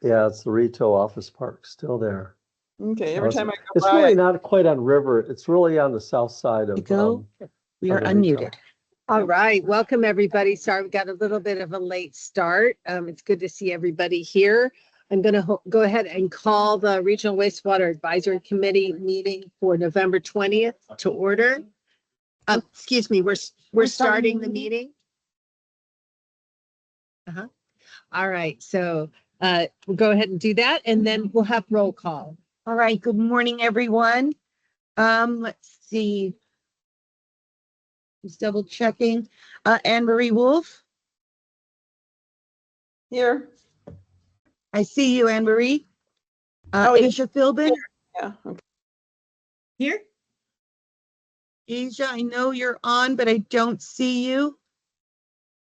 Yeah, it's the retail office park, still there. Okay, every time I go It's by, really not quite on River. It's really on the south side of. We are of the unmuted. retail. All right, welcome everybody. Sorry, we got a little bit of a late start. It's good to see everybody here. I'm going to go ahead and call the Regional Wastewater Advisory Committee meeting for November 20th to order. Excuse me, we're starting the meeting. All right, so we'll go ahead and do that, and then we'll have roll call. All right. Good morning, everyone. Let's see. Just double checking. Anne Marie Wolf. here, I see you, Anne Marie. Oh, yeah. Asia Philbin. yeah, okay. Here. Asia, I know you're on, but I don't see you.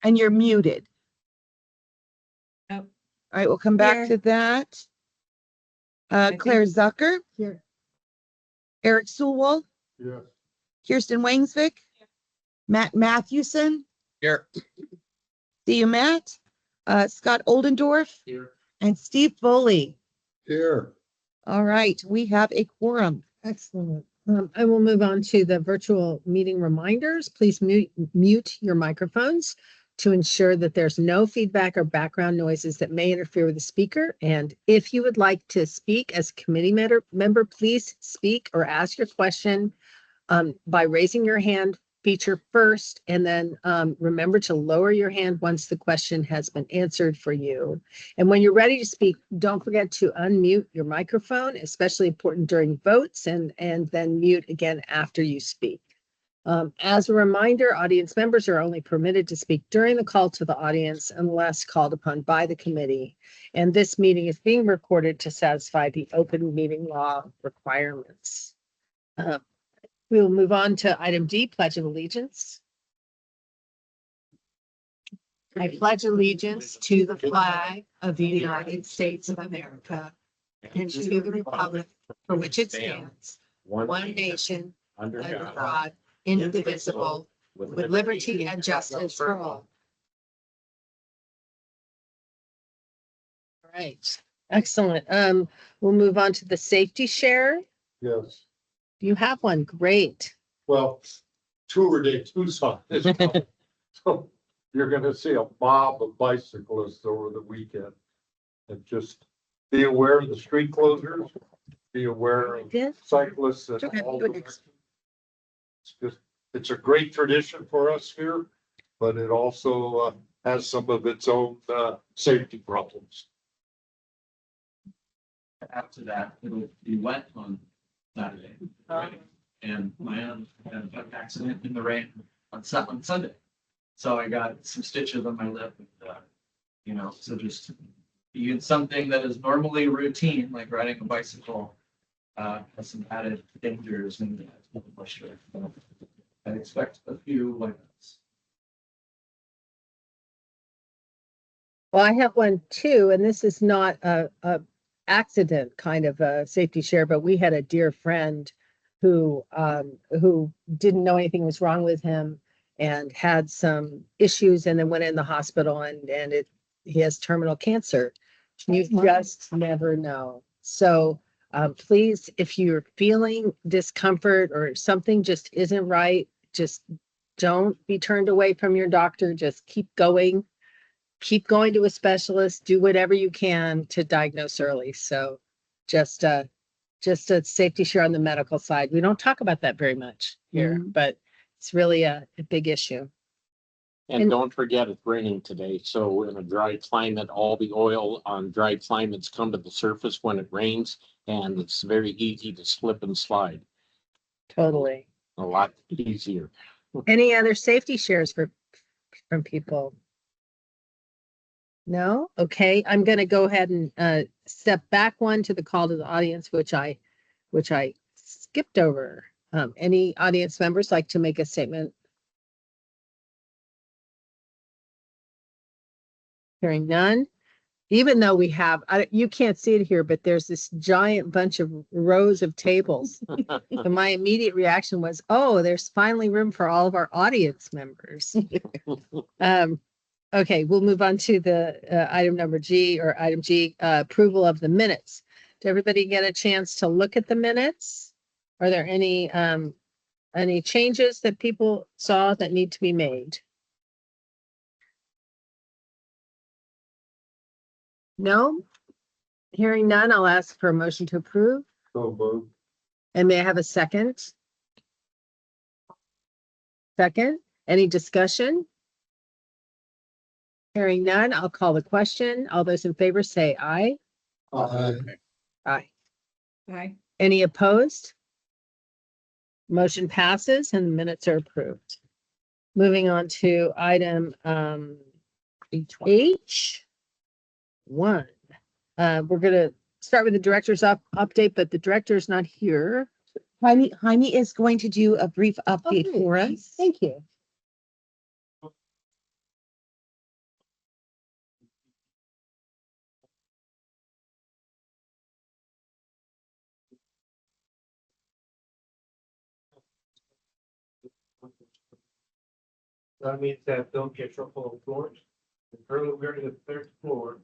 And you're muted. Oh. All right, we'll come back Here. to that. think- Claire Zucker, Here. Eric Sewell, Yes. Kirsten Wangsvik, Matt Mathewson. Here. See you, Matt. Scott Oldendorf Here. and Steve Foley. Here. All right, we have a quorum. Excellent. I will move on to the virtual meeting reminders. Please mute your microphones to ensure that there's no feedback or background noises that may interfere with the speaker. And if you would like to speak as a committee member, please speak or ask your question by raising your hand feature first, and then remember to lower your hand once the question has been answered for you. And when you're ready to speak, don't forget to unmute your microphone, especially important during votes, and then mute again after you speak. As a reminder, audience members are only permitted to speak during the call to the audience unless called upon by the committee. And this meeting is being recorded to satisfy the open meeting law requirements. We will move on to item D, Pledge of Allegiance. I pledge allegiance to the flag of the United States of America and to the republic for which it stands, one nation, under God, indivisible, with liberty and justice for all. All right, excellent. We'll move on to the safety share. Yes. You have one, great. Well, Tour de Tucson is coming. So you're gonna see a mob of bicyclists over the weekend. And just be aware of the street closures, be aware of cyclists and all directions. It's a great tradition for us here, but it also has some of its own safety problems. After that, it'll be wet on Saturday, right? And my aunt had an accident in the rain on Sunday. So I got some stitches on my lip, and, so just even something that is normally routine, like riding a bicycle, has some added dangers and moisture. So I expect a few like this. Well, I have one too, and this is not a accident kind of a safety share, but we had a dear friend who didn't know anything was wrong with him and had some issues and then went in the hospital and he has terminal cancer. You just never know. So please, if you're feeling discomfort or something just isn't right, just don't be turned away from your doctor. Just keep going to a specialist, do whatever you can to diagnose early. So just a safety share on the medical side. We don't talk about that very much here, but it's really a big issue. And don't forget, it's raining today. So in a dry climate, all the oil on dry climates come to the surface when it rains, and it's very easy to slip and slide. Totally. A lot easier. Any other safety shares from people? No? Okay, I'm going to go ahead and step back one to the call to the audience, which I skipped over. Any audience members like to make a statement? Hearing none. Even though we have, you can't see it here, but there's this giant bunch of rows of tables. And my immediate reaction was, oh, there's finally room for all of our audience members. Okay, we'll move on to the item number G or item G, approval of the minutes. Did everybody get a chance to look at the minutes? Are there any changes that people saw that need to be made? No? Hearing none, I'll ask for a motion to approve. So moved. And may I have a second? Second, any discussion? Hearing none, I'll call the question. All those in favor say aye. Aye. Hi. Any opposed? Motion passes and the minutes are approved. Moving on to item H1. We're gonna start with the director's update, but the director's not here. Jaime is going to do a brief update Okay, for us. Thank you. That means that don't get trouble on floors. Currently, we're in the third floor,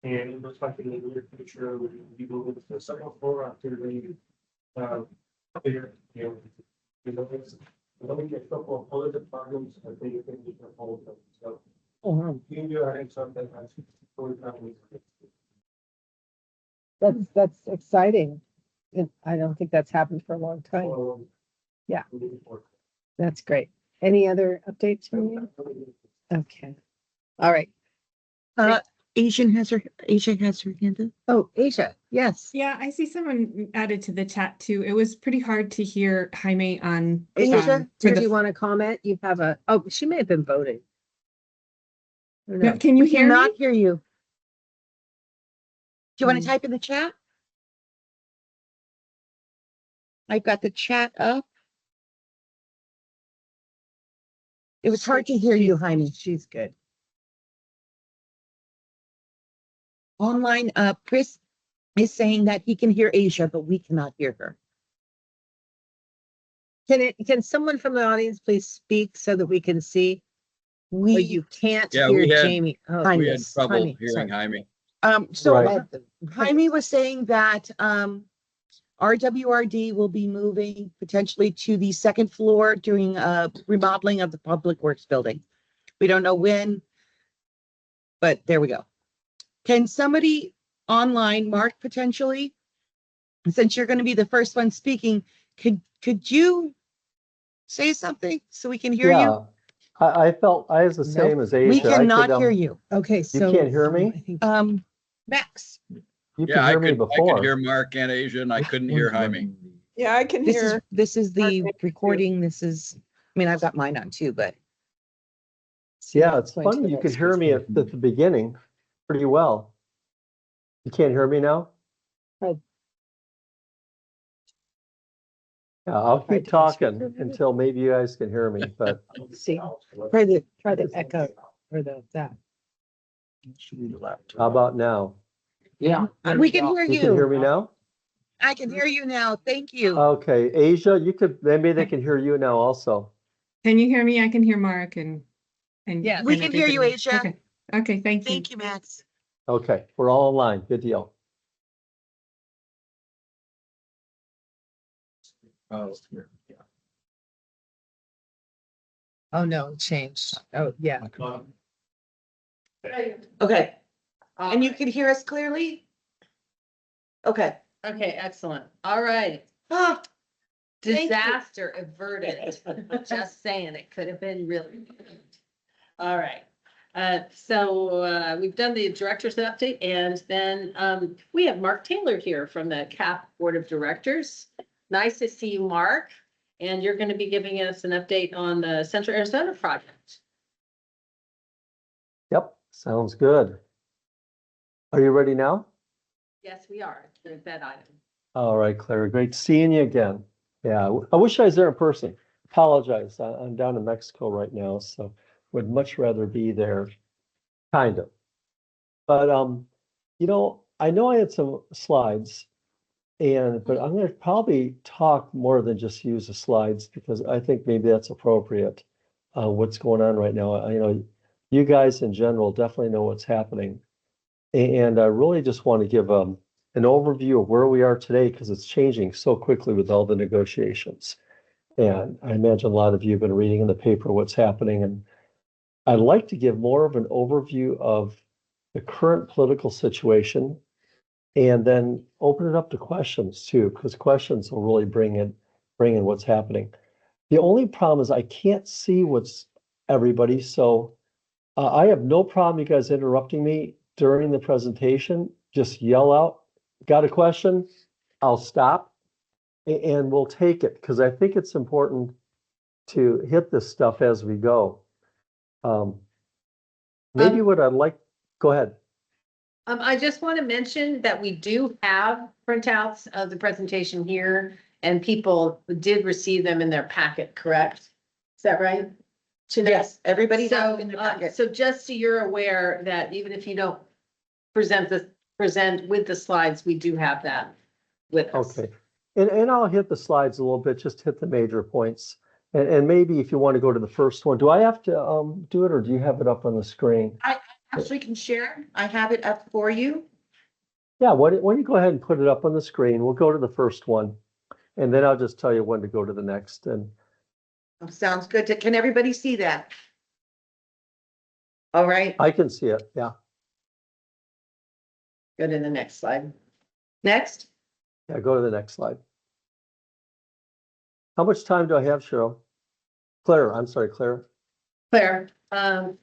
and it looks like in the near future, we will be moving to the second floor after the, clear, it's, we don't get trouble on other departments, I think you can be trouble with them, so. You do our hands up, that has. That's exciting. And I don't think that's happened for a long time. Yeah. That's great. Any other updates from you? Okay. All right. Asian has her hand up. Oh, Asia, yes. Yeah, I see someone added to the chat too. It was pretty hard to hear Jaime on. Asia, for did the- you want to comment? You have she may have been voting. I don't No, know. Can you We hear cannot me? hear you. Do you want Hmm. to type in the chat? I've got the chat up. It was hard to hear you, Jaime. She's good. Online, Chris is saying that he can hear Asia, but we cannot hear her. Can someone from the audience please speak so that we can see? Or We, you can't Yeah, hear we had- Jamie. Oh, Jaime. We had yes, trouble Jaime, hearing sorry. Jaime. so Right. Jaime was saying that, RWRD will be moving potentially to the second floor doing remodeling of the Public Works building. We don't know when, but there we go. Can somebody online, Mark, potentially, since you're going to be the first one speaking, could you say something so we can hear you? Yeah, I was the same as Asia. We I could, cannot hear you. Okay, so. can't hear me? I think Max, You Yeah, could I hear me could before. hear Mark and Asia and I couldn't hear Jaime. Yeah, I can this hear. is the Mark, recording. This is, I mean, I've got mine on too, but Yeah, it's Going to funny. the You could next hear me at the beginning pretty well. You can't hear me now? Right. Yeah, I'll Right. keep talking until maybe you guys can hear me, but See, try the echo or that. how about now? Yeah. we can hear You can hear you. me now? I can hear you now. Thank you. Okay, Asia, maybe they can hear you now also. Can you hear me? I can hear Mark and. Yeah, we and can hear you, everybody. Asia. Okay. Okay, thank you. Thank you, Max. Okay, we're all in line. Good deal. Oh, no, it changed. Oh, yeah. Okay, and you can hear us clearly? Okay. Okay, excellent. All right. Ah, Thank you. Disaster averted. Just saying, it could have been really. Good. All right. So we've done the director's update and then we have Mark Taylor here from the CAP Board of Directors. Nice to see you, Mark. And you're going to be giving us an update on the Central Arizona project. Yep, sounds good. Are you ready now? Yes, we are. There's that item. All right, Claire, great seeing you again. Yeah, I wish I was there in person. Apologize, I'm down in Mexico right now, so would much rather be there, kind of. But, I know I had some slides but I'm gonna probably talk more than just use the slides because I think maybe that's appropriate. What's going on right now, you guys in general definitely know what's happening. And I really just want to give an overview of where we are today because it's changing so quickly with all the negotiations. And I imagine a lot of you have been reading in the paper what's happening. And I'd like to give more of an overview of the current political situation and then open it up to questions too, because questions will really bring in what's happening. The only problem is I can't see what's everybody. So I have no problem you guys interrupting me during the presentation. Just yell out, got a question? I'll stop and we'll take it because I think it's important to hit this stuff as we go. Maybe what I'd like, go ahead. I just want to mention that we do have printouts of the presentation here and people did receive them in their packet, correct? Is that right? Yes, everybody So, has it in their packet. so just so you're aware that even if you don't present with the slides, we do have that with us. Okay. And I'll hit the slides a little bit, just hit the major points. And maybe if you want to go to the first one, do I have to do it or do you have it up on the screen? I actually can share. I have it up for you. Yeah, why don't you go ahead and put it up on the screen? We'll go to the first one. And then I'll just tell you when to go to the next. And Sounds good. Can everybody see that? All right, I can see it, yeah. Go to the next slide. next. Yeah, go to the next slide. How much time do I have, Cheryl? Claire, I'm sorry, Claire. Claire, 10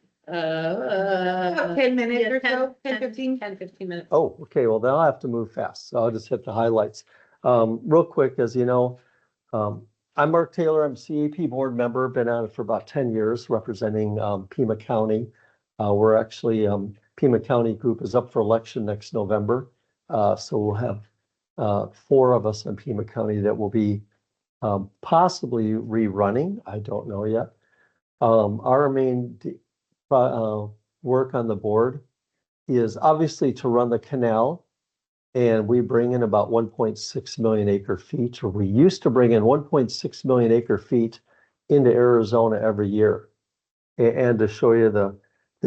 minutes or so, 10, 15. 10-15 minutes. Oh, okay, well, then I'll have to move fast, so I'll just hit the highlights. Real quick, as you know, I'm Mark Taylor, I'm CAP board member, been on it for about 10 years, representing Pima County. We're actually, Pima County group is up for election next November. So we'll have 4 of us in Pima County that will be possibly rerunning, I don't know yet. Our main work on the board is obviously to run the canal. And we bring in about 1.6 million acre feet, or we used to bring in 1.6 million acre feet into Arizona every year. And to show you the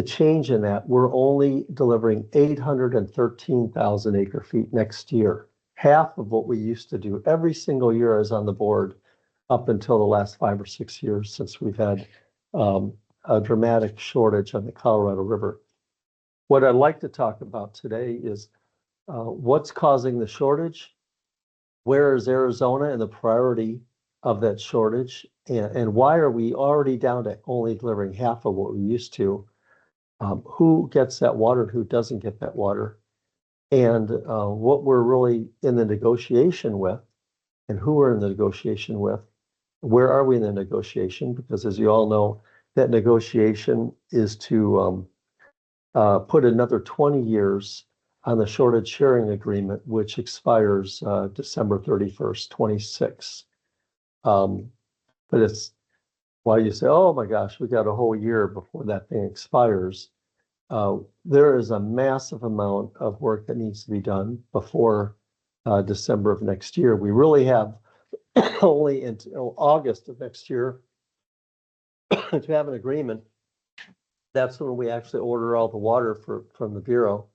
change in that, we're only delivering 813,000 acre feet next year. Half of what we used to do every single year as on the board up until the last 5 or 6 years since we've had a dramatic shortage on the Colorado River. What I'd like to talk about today is what's causing the shortage? Where is Arizona and the priority of that shortage? And why are we already down to only delivering half of what we used to? Who gets that water and who doesn't get that water? And what we're really in the negotiation with and who we're in the negotiation with. Where are we in the negotiation? Because as you all know, that negotiation is to put another 20 years on the shortage sharing agreement, which expires December 31st, 26. But it's why you say, oh my gosh, we got a whole year before that thing expires. There is a massive amount of work that needs to be done before December of next year. We really have only until August of next year to have an agreement. That's when we actually order all the water from the Bureau.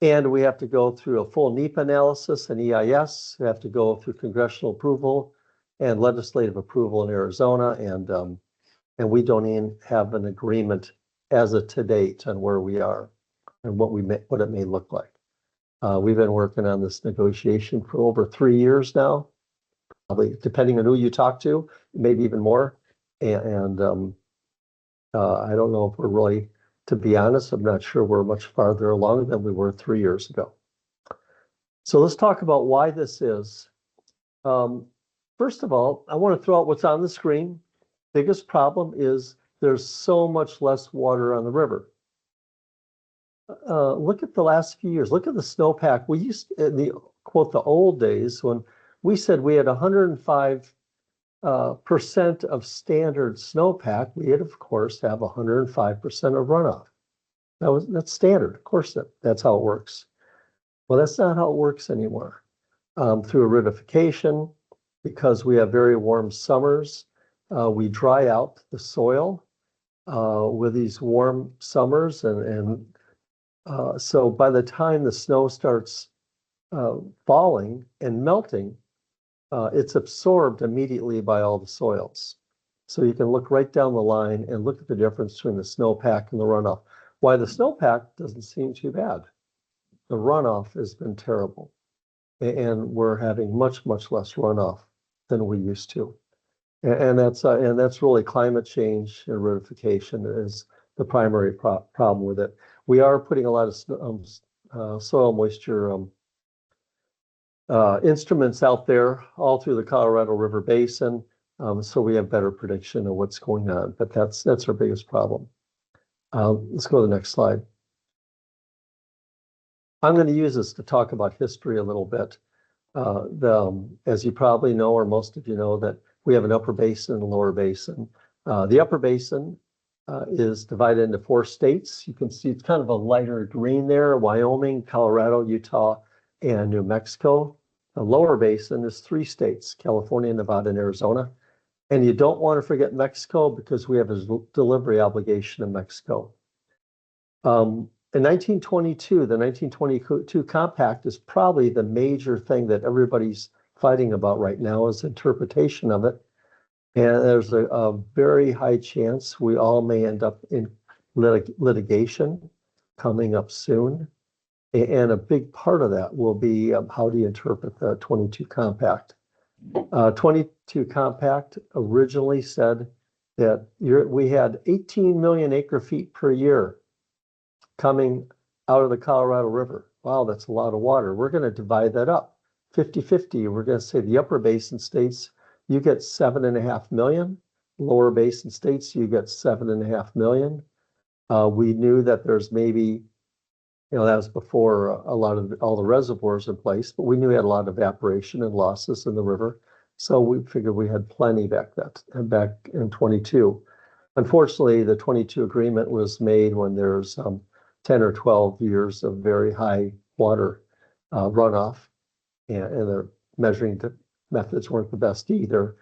And we have to go through a full NEPA analysis and EIS. We have to go through congressional approval and legislative approval in Arizona. And we don't even have an agreement as of to date on where we are and what it may look like. We've been working on this negotiation for over 3 years now, probably depending on who you talk to, maybe even more. And I don't know if we're really, to be honest, I'm not sure we're much farther along than we were 3 years ago. So let's talk about why this is. First of all, I want to throw out what's on the screen. Biggest problem is there's so much less water on the river. Look at the last few years. Look at the snowpack. We used, in the quote, the old days, when we said we had 105% of standard snowpack, we had, of course, have 105% of runoff. That's standard. Of course, that's how it works. Well, that's not how it works anymore. Through aridification, because we have very warm summers, we dry out the soil. with these warm summers and so by the time the snow starts falling and melting, it's absorbed immediately by all the soils. So you can look right down the line and look at the difference between the snowpack and the runoff. Why the snowpack doesn't seem too bad. The runoff has been terrible. And we're having much less runoff than we used to. And that's really climate change and acidification is the primary problem with it. We are putting a lot of soil moisture instruments out there all through the Colorado River Basin, so we have better prediction of what's going on. But that's our biggest problem. Let's go to the next slide. I'm going to use this to talk about history a little bit. As you probably know, or most of you know, that we have an upper basin and a lower basin. The upper basin is divided into 4 states. You can see it's kind of a lighter green there: Wyoming, Colorado, Utah, and New Mexico. The lower basin is 3 states: California, Nevada, and Arizona. And you don't want to forget Mexico because we have a delivery obligation in Mexico. In 1922, the 1922 compact is probably the major thing that everybody's fighting about right now, is interpretation of it. And there's a very high chance we all may end up in litigation coming up soon. And a big part of that will be how do you interpret the 22 compact. 22 compact originally said that we had 18 million acre feet per year coming out of the Colorado River. Wow, that's a lot of water. We're going to divide that up 50-50. We're going to say the upper basin states, you get 7.5 million. Lower basin states, you get 7.5 million. We knew that there's maybe, that was before a lot of all the reservoirs in place, but we knew we had a lot of evaporation and losses in the river. So we figured we had plenty back in 22. Unfortunately, the 22 agreement was made when there's 10 or 12 years of very high water runoff, and the measuring methods weren't the best either.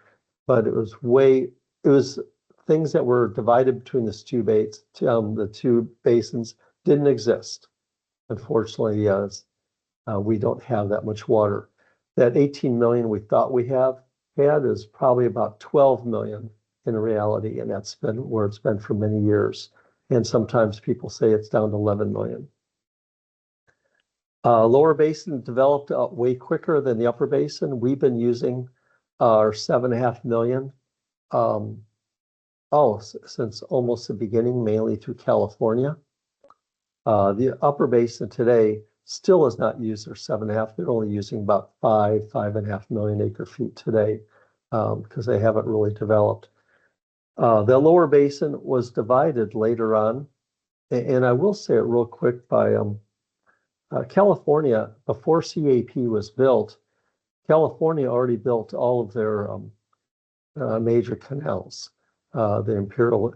But it was things that were divided between the two basins didn't exist. Unfortunately, we don't have that much water. That 18 million we thought we had is probably about 12 million in reality, and that's been where it's been for many years. And sometimes people say it's down to 11 million. Lower basin developed way quicker than the upper basin. We've been using our 7.5 million since almost the beginning, mainly through California. The upper basin today still has not used their 7.5. They're only using about 5.5 million acre feet today because they haven't really developed. The lower basin was divided later on, and I will say it real quick by California. Before CAP was built, California already built all of their major canals. The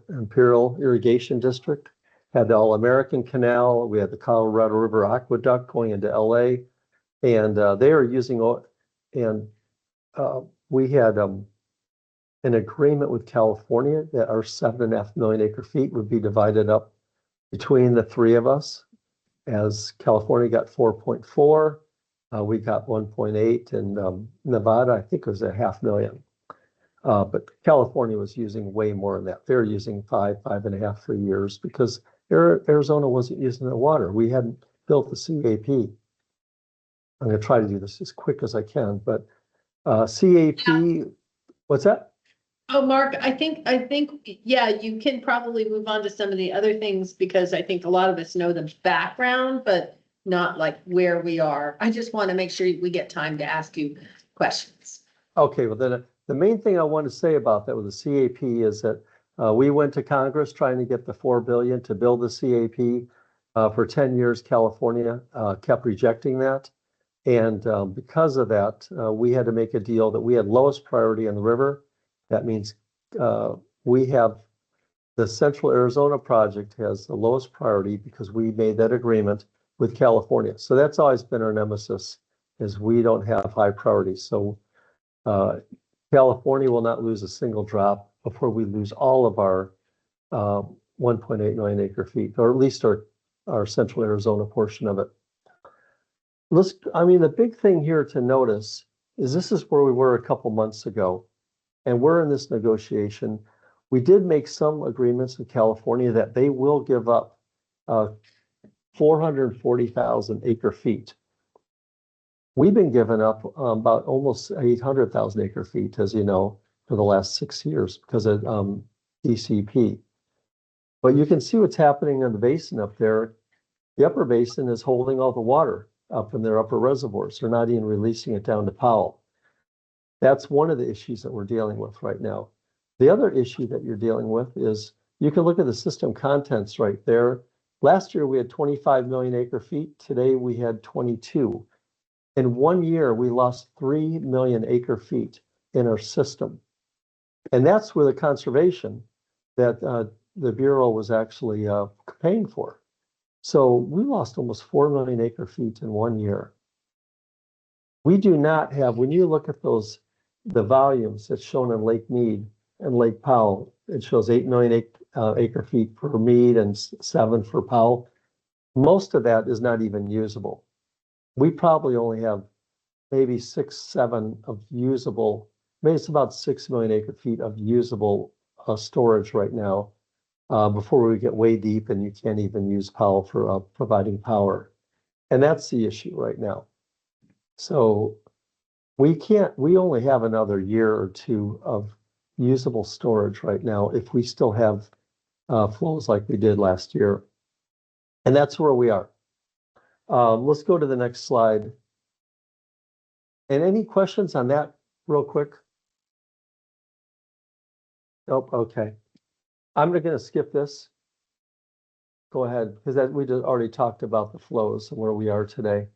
Imperial Irrigation District had the All-American Canal. We had the Colorado River Aqueduct going into LA, and they are using, and we had an agreement with California that our 7.5 million acre feet would be divided up between the 3 of us, as California got 4.4, we got 1.8, and Nevada, I think, was 500,000. But California was using way more than that. They're using 5.5 for years because Arizona wasn't using the water. We hadn't built the CAP. I'm going to try to do this as quick as I can, but CAP, what's that? Oh, Mark, I think, yeah, you can probably move on to some of the other things because I think a lot of us know the background, but not like where we are. I just want to make sure we get time to ask you questions. Okay, well then the main thing I want to say about that with the CAP is that we went to Congress trying to get the $4 billion to build the CAP. For 10 years, California kept rejecting that. And because of that, we had to make a deal that we had lowest priority on the river. That means we have the Central Arizona project has the lowest priority because we made that agreement with California. So that's always been our nemesis, is we don't have high priorities. So California will not lose a single drop before we lose all of our 1.8 million acre feet, or at least our central Arizona portion of it. The big thing here to notice is this is where we were a couple months ago, and we're in this negotiation. We did make some agreements with California that they will give up 440,000 acre feet. We've been giving up about almost 800,000 acre feet, as you know, for the last 6 years because of DCP. But you can see what's happening in the basin up there. The upper basin is holding all the water up in their upper reservoirs. They're not even releasing it down to Powell. That's one of the issues that we're dealing with right now. The other issue that you're dealing with is you can look at the system contents right there. Last year we had 25 million acre feet. Today we had 22. In 1 year, we lost 3 million acre feet in our system. And that's where the conservation that the Bureau was actually paying for. So we lost almost 4 million acre feet in 1 year. We do not have, when you look at the volumes that's shown in Lake Mead and Lake Powell, it shows 8 million acre feet for Mead and 7 for Powell. Most of that is not even usable. We probably only have maybe 6, 7 of usable, maybe it's about 6 million acre feet of usable storage right now, before we get way deep and you can't even use Powell for providing power. And that's the issue right now. So we only have another year or two of usable storage right now if we still have flows like we did last year. And that's where we are. Let's go to the next slide. And any questions on that real quick? Nope, okay. I'm going to skip this. Go ahead, because we just already talked about the flows and where we are today.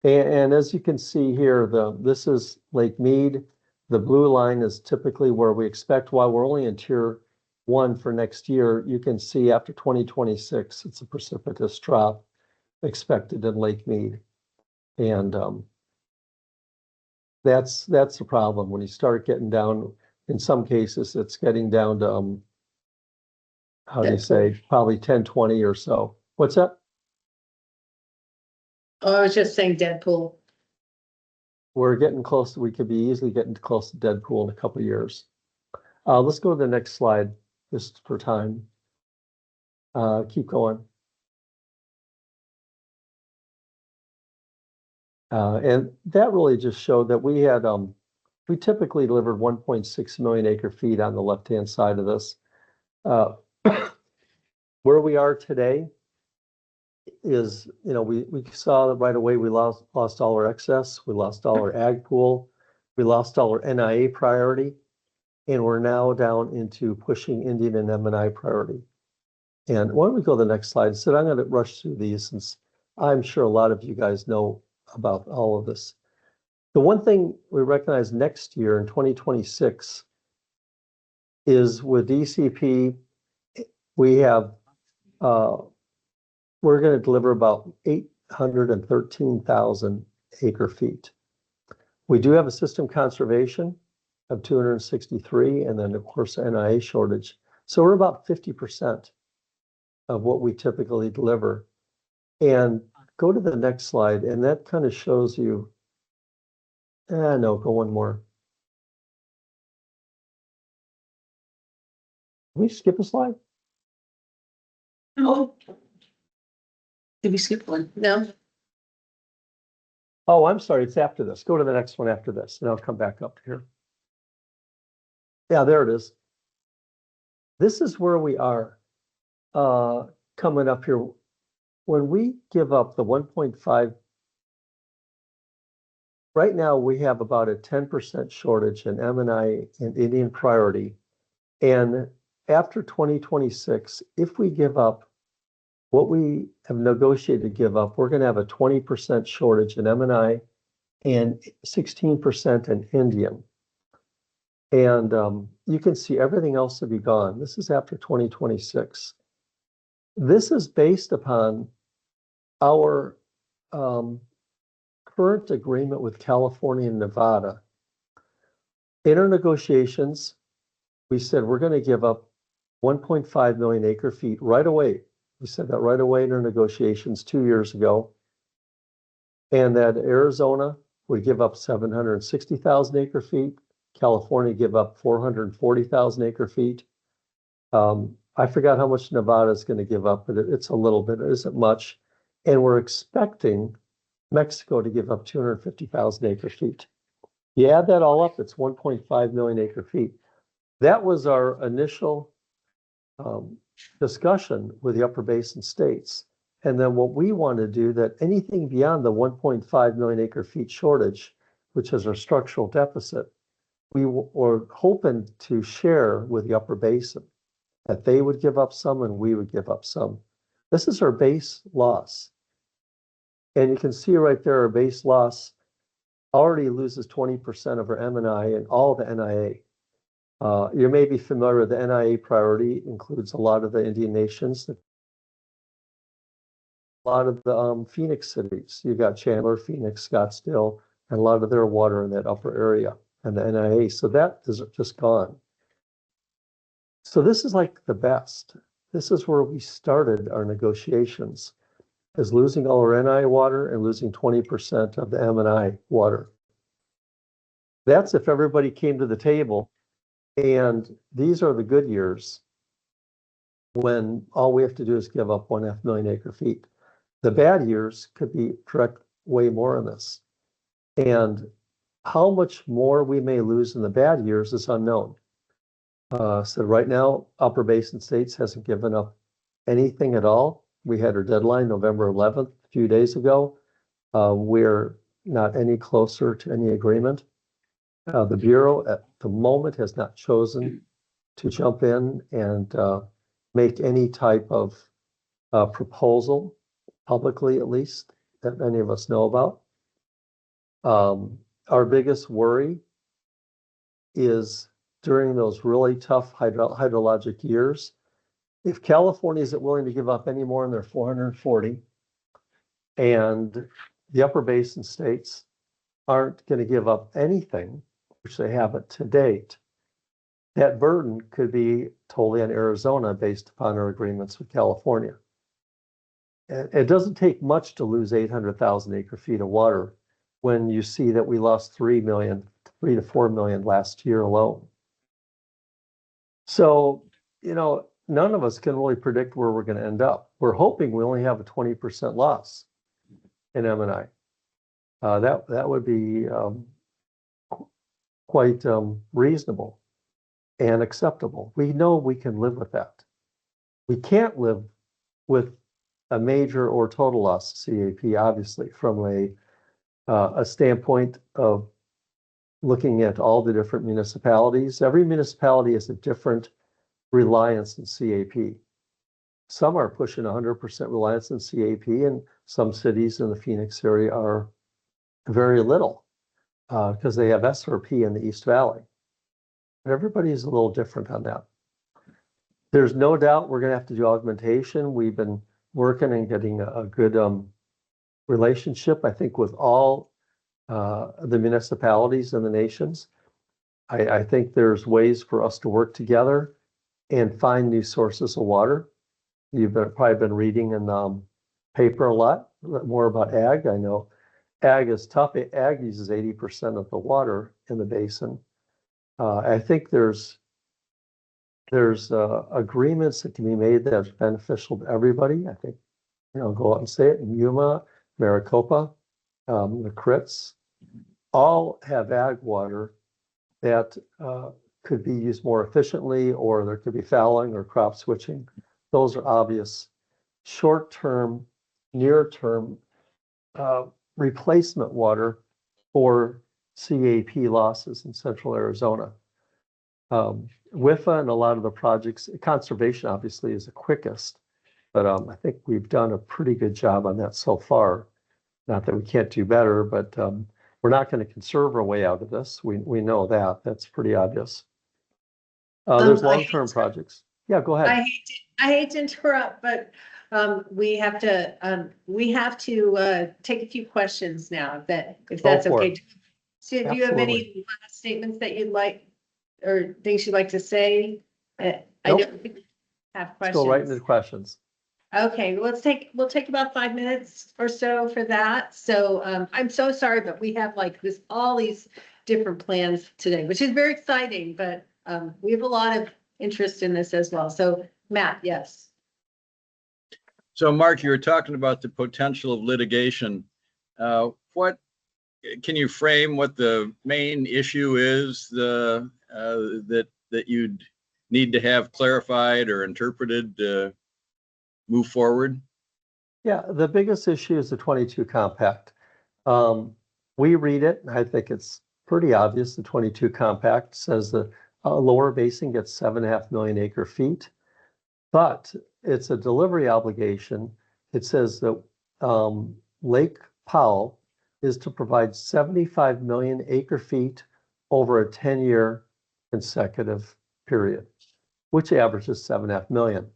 And as you can see here, this is Lake Mead. The blue line is typically where we expect, while we're only in tier 1 for next year, you can see after 2026, it's a precipitous drop expected in Lake Mead. And that's the problem. When you start getting down, in some cases, it's getting down to, how do you say, probably 10, 20 or so. What's that? Oh, I was just saying Deadpool. We're getting close. We could be easily getting close to Deadpool in a couple of years. Let's go to the next slide, just for time. Keep going. And that really just showed that we had, we typically delivered 1.6 million acre feet on the left-hand side of this. Where we are today is, we saw that right away we lost all our excess, we lost all our ag pool, we lost all our NIA priority, and we're now down into pushing Indian and M&I priority. And why don't we go to the next slide? So I'm going to rush through these since I'm sure a lot of you guys know about all of this. The one thing we recognize next year in 2026 is with DCP, we have, we're going to deliver about 813,000 acre feet. We do have a system conservation of 263, and then of course NIA shortage. So we're about 50% of what we typically deliver. And go to the next slide, and that kind of shows you, no, go one more. Can we skip a slide? Oh. Did we skip one? No. Oh, I'm sorry, it's after this. Go to the next one after this, and I'll come back up here. Yeah, there it is. This is where we are coming up here. When we give up the 1.5, right now we have about a 10% shortage in M&I and Indian priority. And after 2026, if we give up what we have negotiated to give up, we're going to have a 20% shortage in M&I and 16% in Indian. And you can see everything else will be gone. This is after 2026. This is based upon our current agreement with California and Nevada. In our negotiations, we said we're going to give up 1.5 million acre feet right away. We said that right away in our negotiations 2 years ago. And that Arizona would give up 760,000 acre feet. California give up 440,000 acre feet. I forgot how much Nevada is going to give up, but it's a little bit, it isn't much. And we're expecting Mexico to give up 250,000 acre feet. You add that all up, it's 1.5 million acre feet. That was our initial discussion with the upper basin states. And then what we want to do, that anything beyond the 1.5 million acre feet shortage, which is our structural deficit, we were hoping to share with the upper basin, that they would give up some and we would give up some. This is our base loss. And you can see right there, our base loss already loses 20% of our M&I and all the NIA. You may be familiar with the NIA priority includes a lot of the Indian nations, a lot of the Phoenix cities. You got Chandler, Phoenix, Scottsdale, and a lot of their water in that upper area and the NIA. So that is just gone. So this is like the best. This is where we started our negotiations, is losing all our NI water and losing 20% of the M&I water. That's if everybody came to the table, and these are the good years when all we have to do is give up 1.5 million acre feet. The bad years could be correct way more on this. And how much more we may lose in the bad years is unknown. So right now, upper basin states hasn't given up anything at all. We had our deadline November 11th, a few days ago. We're not any closer to any agreement. The Bureau at the moment has not chosen to jump in and make any type of proposal, publicly at least, that many of us know about. Our biggest worry is during those really tough hydrologic years, if California isn't willing to give up any more than their 440, and the upper basin states aren't going to give up anything, which they haven't to date, that burden could be totally on Arizona based upon our agreements with California. It doesn't take much to lose 800,000 acre feet of water when you see that we lost 3 to 4 million last year alone. So, you know, none of us can really predict where we're going to end up. We're hoping we only have a 20% loss in M&I. That would be quite reasonable and acceptable. We know we can live with that. We can't live with a major or total loss of CAP, obviously, from a standpoint of looking at all the different municipalities. Every municipality has a different reliance in CAP. Some are pushing 100% reliance on CAP, and some cities in the Phoenix area are very little because they have SRP in the East Valley. But everybody is a little different on that. There's no doubt we're going to have to do augmentation. We've been working and getting a good relationship, I think, with all the municipalities in the nations. I think there's ways for us to work together and find new sources of water. You've probably been reading in the paper a lot more about ag. I know ag is tough. Ag uses 80% of the water in the basin. I think there's agreements that can be made that are beneficial to everybody. I think, you know, go out and say it, in Yuma, Maricopa, the Crits, all have ag water that could be used more efficiently, or there could be fallowing or crop switching. Those are obvious short-term, near-term replacement water for CAP losses in central Arizona. WIFA and a lot of the projects, conservation obviously is the quickest, but I think we've done a pretty good job on that so far. Not that we can't do better, but we're not going to conserve our way out of this. We know that. That's pretty obvious. There's long-term projects. Yeah, go ahead. I hate to interrupt, but we have to take a few questions now, if that's Go for okay. it. So do you have any Absolutely. last statements that you'd like, or things you'd like to say? I Nope. know have Let's go right into the questions? questions. Okay, we'll take about 5 minutes or so for that. So, I'm so sorry, but we have like all these different plans today, which is very exciting, but, we have a lot of interest in this as well. So Matt, yes. So Mark, you were talking about the potential of litigation. What, can you frame what the main issue is, that you'd need to have clarified or interpreted to move forward? Yeah, the biggest issue is the 22 compact. We read it, and I think it's pretty obvious. The 22 compact says the lower basin gets 7.5 million acre feet, but it's a delivery obligation. It says that Lake Powell is to provide 75 million acre feet over a 10-year consecutive period, which averages 7.5 million.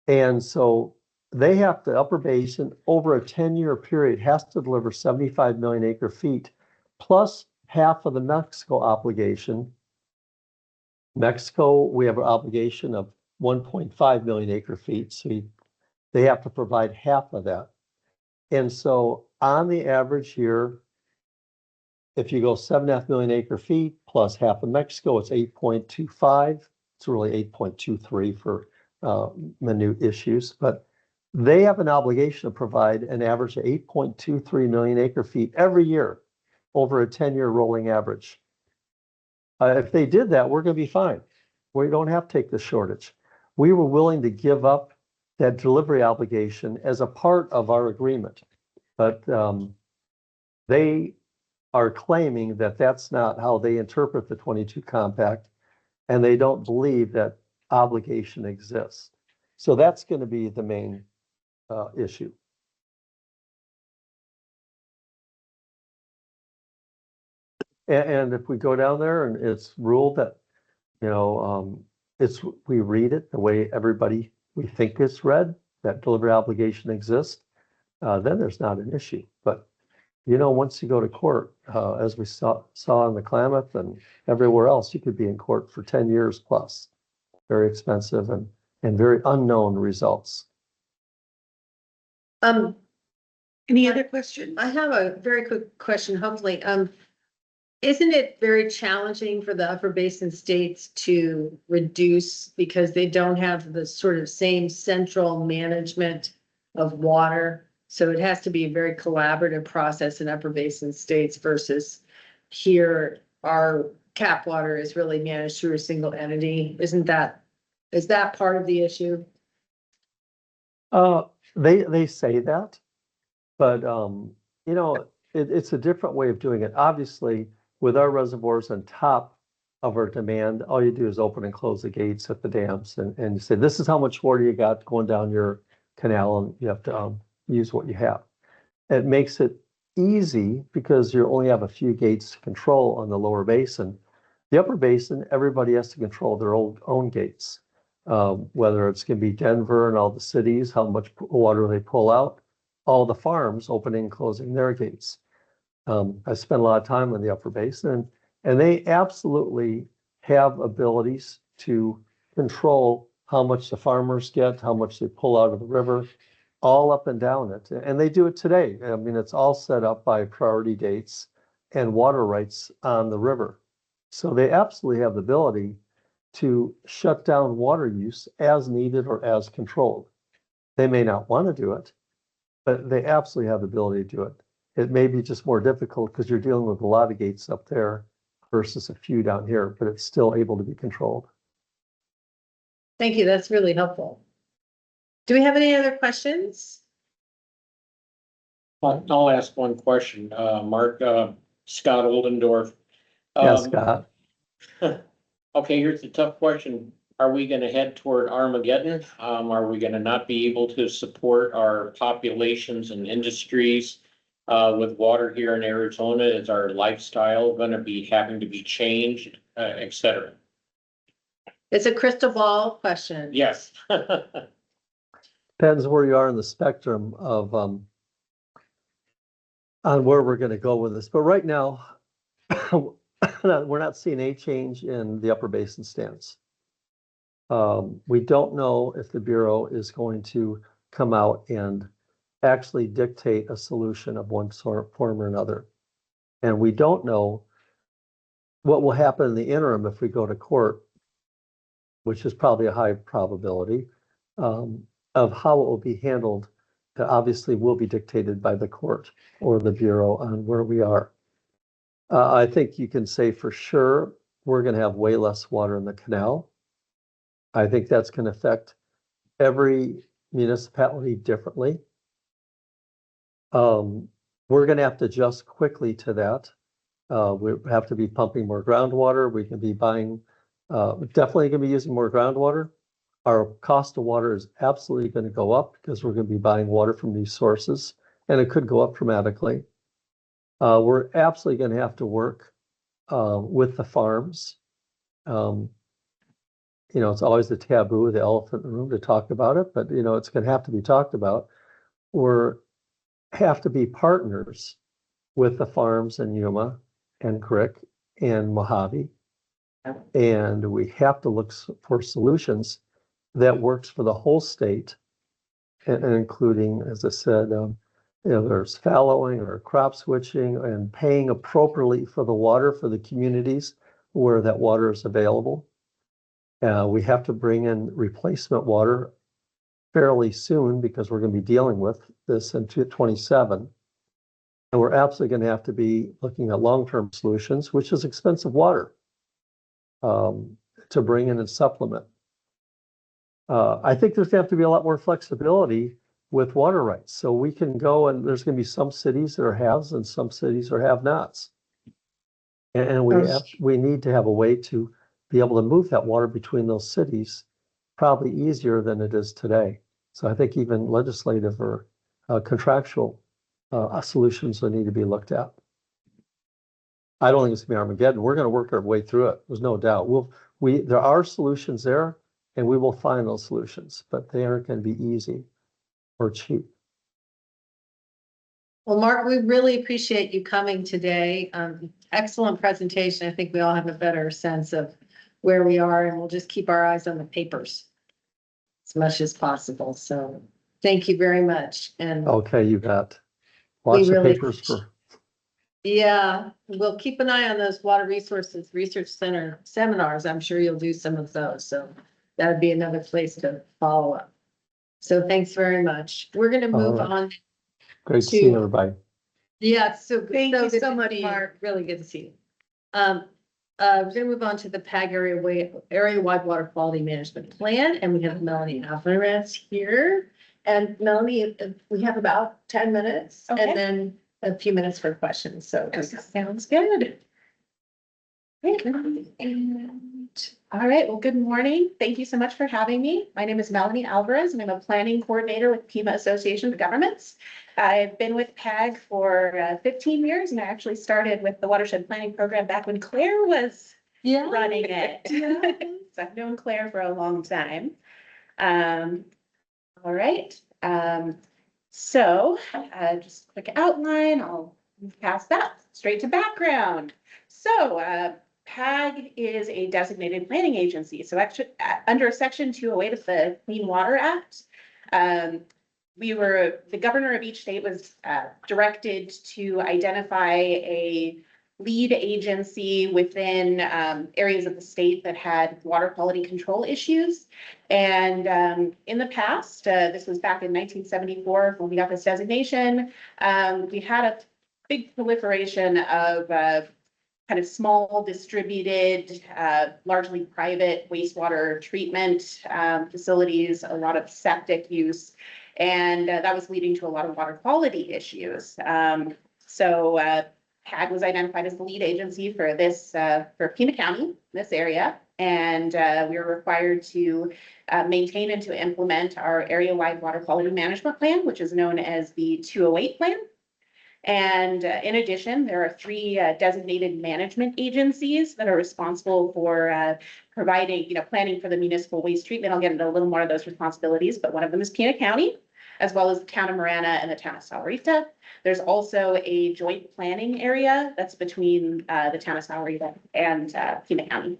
And so they have the upper basin over a 10-year period has to deliver 75 million acre feet plus half of the Mexico obligation. Mexico, we have an obligation of 1.5 million acre feet. So they have to provide half of that. And so on the average here, if you go 7.5 million acre feet plus half of Mexico, it's 8.25. It's really 8.23 for minute issues, but they have an obligation to provide an average of 8.23 million acre feet every year over a 10-year rolling average. If they did that, we're going to be fine. We don't have to take the shortage. We were willing to give up that delivery obligation as a part of our agreement, but they are claiming that that's not how they interpret the 22 compact, and they don't believe that obligation exists. So that's going to be the main issue. And if we go down there and it's ruled that, we read it the way we think it's read, that delivery obligation exists, then there's not an issue. But, once you go to court, as we saw in the Klamath and everywhere else, you could be in court for 10 years plus. Very expensive and very unknown results. Any other questions? I have a very quick question, hopefully. Isn't it very challenging for the upper basin states to reduce because they don't have the sort of same central management of water? So it has to be a very collaborative process in upper basin states versus here, our cap water is really managed through a single entity. Is that part of the issue? They say that, but it's a different way of doing it. Obviously, with our reservoirs on top of our demand, all you do is open and close the gates at the dams and you say, this is how much water you got going down your canal, and you have to use what you have. It makes it easy because you only have a few gates to control on the lower basin. The upper basin, everybody has to control their own gates. Whether it's going to be Denver and all the cities, how much water they pull out, all the farms opening and closing their gates. I spent a lot of time on the upper basin, and they absolutely have abilities to control how much the farmers get, how much they pull out of the river, all up and down it. And they do it today. I mean, it's all set up by priority dates and water rights on the river. So they absolutely have the ability to shut down water use as needed or as controlled. They may not want to do it, but they absolutely have the ability to do it. It may be just more difficult because you're dealing with a lot of gates up there versus a few down here, but it's still able to be controlled. Thank you. That's really helpful. Do we have any other questions? I'll ask one question, Mark, Scott Oldendorf. Yes, Scott. Okay, here's the tough question. Are we gonna head toward Armageddon? Are we gonna not be able to support our populations and industries with water here in Arizona? Is our lifestyle gonna be having to be changed, et cetera? It's a crystal ball question. Yes. Depends where you are in the spectrum of on where we're going to go with this. But right now, we're not seeing a change in the upper basin stance. We don't know if the Bureau is going to come out and actually dictate a solution of one sort, form or another. And we don't know what will happen in the interim if we go to court, which is probably a high probability, of how it will be handled. Obviously will be dictated by the court or the Bureau on where we are. I think you can say for sure, we're gonna have way less water in the canal. I think that's gonna affect every municipality differently. We're gonna have to adjust quickly to that. We have to be pumping more groundwater. We can be buying, definitely gonna be using more groundwater. Our cost of water is absolutely gonna go up because we're gonna be buying water from these sources, and it could go up dramatically. We're absolutely gonna have to work with the farms. You know, it's always the taboo, the elephant in the room to talk about it, but you know, it's gonna have to be talked about. We're have to be partners with the farms in Yuma and Crick and Mojave. And we have to look for solutions that works for the whole state, and including, as I said, you know, there's fallowing or crop switching and paying appropriately for the water for the communities where that water is available. We have to bring in replacement water fairly soon because we're going to be dealing with this in 2027. And we're absolutely going to have to be looking at long-term solutions, which is expensive water, to bring in and supplement. I think there's going to have to be a lot more flexibility with water rights. So we can go, and there's going to be some cities that are haves and some cities are have-nots. And we need to have a way to be able to move that water between those cities, probably easier than it is today. So I think even legislative or contractual solutions will need to be looked at. I don't think it's gonna be Armageddon. We're gonna work our way through it. There's no doubt. There are solutions there, and we will find those solutions, but they aren't gonna be easy or cheap. Well, Mark, we really appreciate you coming today. Excellent presentation. I think we all have a better sense of where we are, and we'll just keep our eyes on the papers as much as possible. So thank you very much. And Okay, you bet. Watch the really- papers for. yeah, we'll keep an eye on those Water Resources Research Center seminars. I'm sure you'll do some of those. So that'd be another place to follow up. So thanks very much. We're gonna move right. on. Great seeing everybody. Yeah, it's so good. Thank you good so to much, see you. Mark. Really good to see you. We're gonna move on to the PAG area-wide water quality management plan, and we have Melanie Alvarez here. And Melanie, we have about 10 minutes Okay. and then a few minutes for questions. So sounds good. Great. And, all right, well, good morning. Thank you so much for having me. My name is Melanie Alvarez, and I'm a planning coordinator with Pima Association of Governments. I've been with PAG for 15 years, and I actually started with the watershed planning program back when Claire was running it. So I've known Claire for a long time. All right. So just a quick outline. I'll move past that, straight to background. So PAG is a designated planning agency. So actually, under Section 208 of the Clean Water Act, the governor of each state was directed to identify a lead agency within areas of the state that had water quality control issues. And in the past, this was back in 1974 when we got this designation, we had a big proliferation of kind of small distributed, largely private wastewater treatment facilities, a lot of septic use, and that was leading to a lot of water quality issues. So PAG was identified as the lead agency for this, for Pima County, this area, and we were required to maintain and to implement our area-wide water quality management plan, which is known as the 208 plan. And in addition, there are 3 designated management agencies that are responsible for providing, planning for the municipal waste treatment. I'll get into a little more of those responsibilities, but one of them is Pima County, as well as the town of Marana and the town of Sahuarita. There's also a joint planning area that's between the town of Sahuarita and Pima County.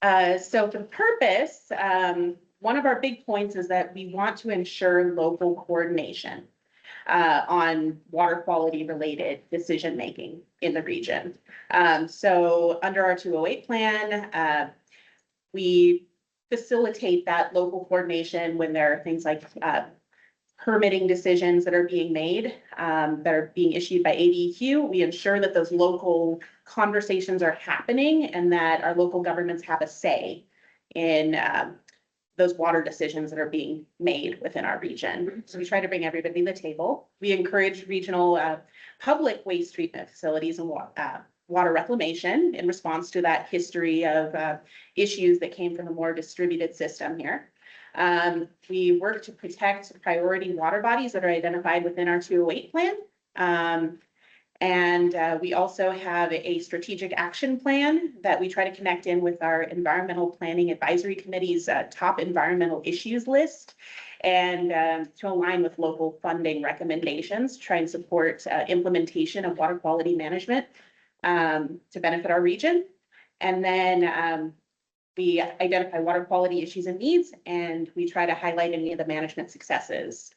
So for the purpose, one of our big points is that we want to ensure local coordination on water quality related decision making in the region. So under our 208 plan, we facilitate that local coordination when there are things like permitting decisions that are being made, that are being issued by ADEQ. We ensure that those local conversations are happening and that our local governments have a say in those water decisions that are being made within our region. So we try to bring everybody to the table. We encourage regional public waste treatment facilities and water reclamation in response to that history of issues that came from a more distributed system here. We work to protect priority water bodies that are identified within our 208 plan. And we also have a strategic action plan that we try to connect in with our environmental planning advisory committee's top environmental issues list, and to align with local funding recommendations, try and support implementation of water quality management to benefit our region. And then we identify water quality issues and needs, and we try to highlight any of the management successes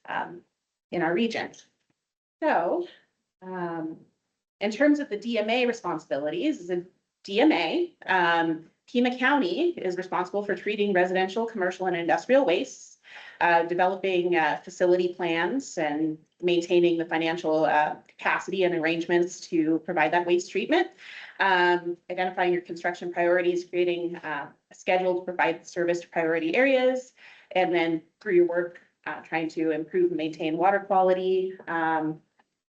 in our region. So in terms of the DMA responsibilities, as a DMA, Pima County is responsible for treating residential, commercial, and industrial wastes, developing facility plans and maintaining the financial capacity and arrangements to provide that waste treatment, identifying your construction priorities, creating a schedule to provide service to priority areas, and then through your work, trying to improve and maintain water quality,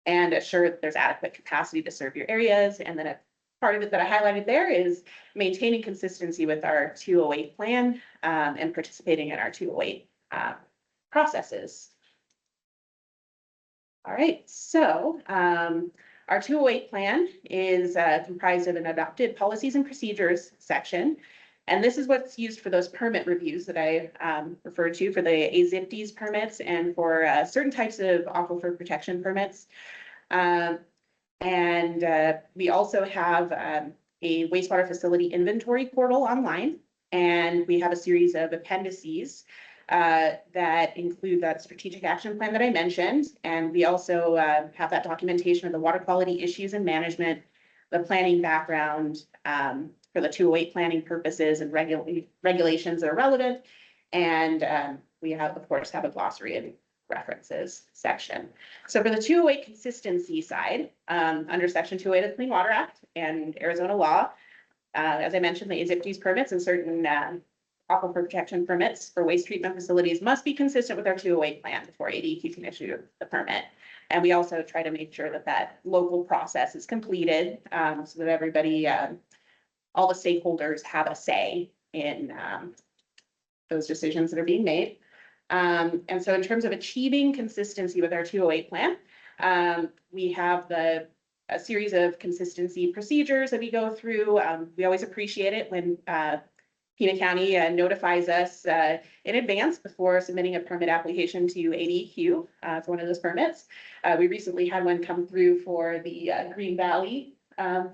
and assure that there's adequate capacity to serve your areas. And then a part of it that I highlighted there is maintaining consistency with our 208 plan and participating in our 208 processes. All right, so our 208 plan is comprised of an adopted policies and procedures section. And this is what's used for those permit reviews that I referred to for the AZIPDs permits and for certain types of aquifer protection permits. We also have a wastewater facility inventory portal online, and we have a series of appendices that include that strategic action plan that I mentioned. And we also have that documentation of the water quality issues and management, the planning background for the 208 planning purposes and regulations that are relevant. And we have, of course, have a glossary and references section. So for the 208 consistency side, under section 208 of the Clean Water Act and Arizona law, as I mentioned, the AZIPDs permits and certain aquifer protection permits for waste treatment facilities must be consistent with our 208 plan before ADEQ can issue the permit. And we also try to make sure that that local process is completed so that everybody, all the stakeholders have a say in those decisions that are being made. And so in terms of achieving consistency with our 208 plan, we have a series of consistency procedures that we go through. We always appreciate it when Pima County notifies us in advance before submitting a permit application to ADEQ for one of those permits. We recently had one come through for the Green Valley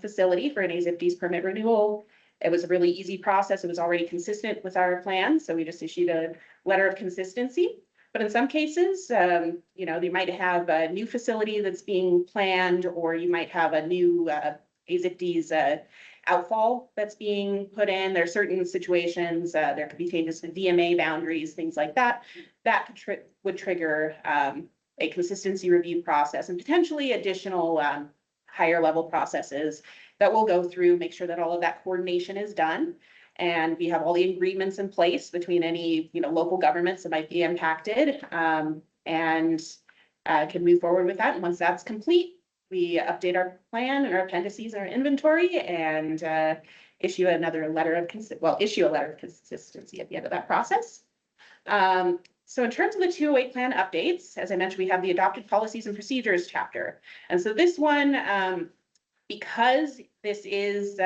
facility for an AZIPDs permit renewal. It was a really easy process. It was already consistent with our plan, so we just issued a letter of consistency. But in some cases, you know, you might have a new facility that's being planned, or you might have a new AZIPDs outfall that's being put in. There are certain situations, there could be changes to DMA boundaries, things like that, that would trigger a consistency review process and potentially additional higher level processes that we'll go through, make sure that all of that coordination is done. And we have all the agreements in place between any, you know, local governments that might be impacted, and can move forward with that. And once that's complete, we update our plan and our appendices and our inventory and issue another letter of issue a letter of consistency at the end of that process. So in terms of the 208 plan updates, as I mentioned, we have the adopted policies and procedures chapter. And so this one, because this is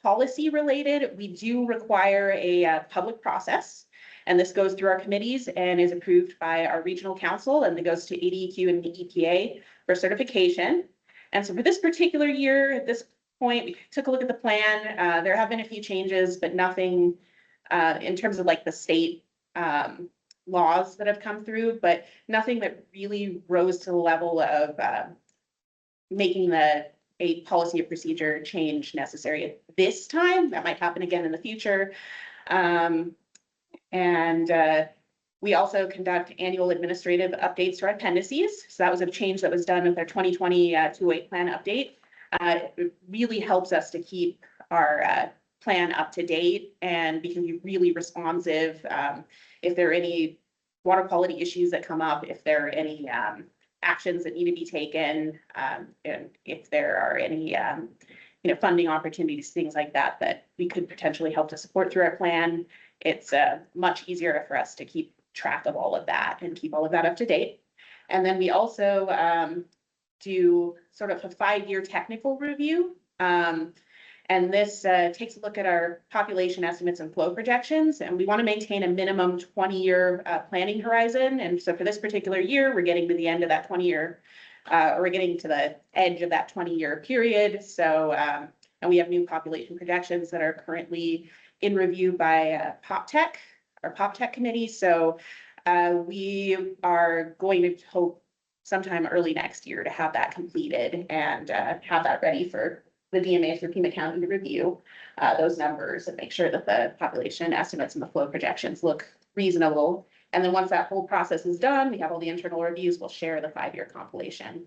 policy related, we do require a public process. And this goes through our committees and is approved by our regional council, and it goes to ADEQ and the EPA for certification. And so for this particular year, at this point. We took a look at the plan. There have been a few changes, but nothing in terms of like the state laws that have come through, but nothing that really rose to the level of making a policy or procedure change necessary at this time. That might happen again in the future. We also conduct annual administrative updates to our appendices. So that was a change that was done with our 2020 208 plan update. It really helps us to keep our plan up to date and we can be really responsive if there are any water quality issues that come up, if there are any actions that need to be taken, and if there are any funding opportunities, things like that, that we could potentially help to support through our plan. It's much easier for us to keep track of all of that and keep all of that up to date. And then we also do sort of a 5-year technical review. And this takes a look at our population estimates and flow projections, and we want to maintain a minimum 20-year planning horizon. And so for this particular year, we're getting to the end of that 20-year, or we're getting to the edge of that 20-year period. So, and we have new population projections that are currently in review by PopTech, our PopTech committee. So we are going to hope sometime early next year to have that completed and have that ready for the DMA for Pima County to review those numbers and make sure that the population estimates and the flow projections look reasonable. And then once that whole process is done, we have all the internal reviews, we'll share the 5-year compilation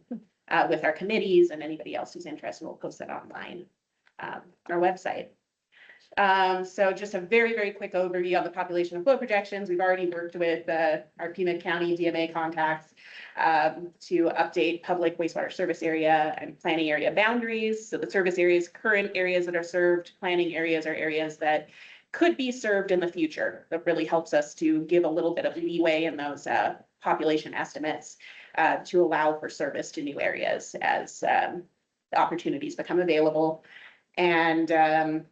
with our committees and anybody else who's interested. We'll post that online on our website. So just a very, very quick overview on the population and flow projections. We've already worked with our Pima County DMA contacts to update public wastewater service area and planning area boundaries. So the service areas, current areas that are served, planning areas are areas that could be served in the future. That really helps us to give a little bit of leeway in those population estimates to allow for service to new areas as the opportunities become available. And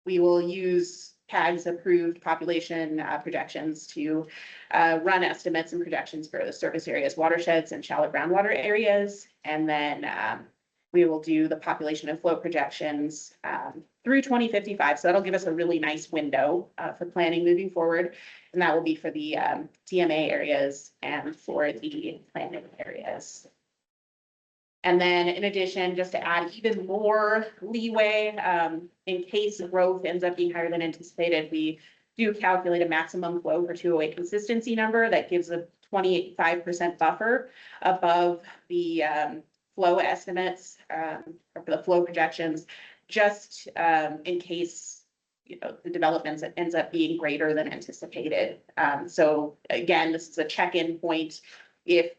we will use PAG's approved population projections to run estimates and projections for the service areas, watersheds, and shallow groundwater areas. And then we will do the population and flow projections through 2055. So that'll give us a really nice window for planning moving forward. And that will be for the DMA areas and for the planning areas. And then in addition, just to add even more leeway, in case growth ends up being higher than anticipated, we do calculate a maximum flow for 208 consistency number that gives a 25% buffer above the flow estimates or for the flow projections, just in case the developments that ends up being greater than anticipated. So again, this is a check-in point if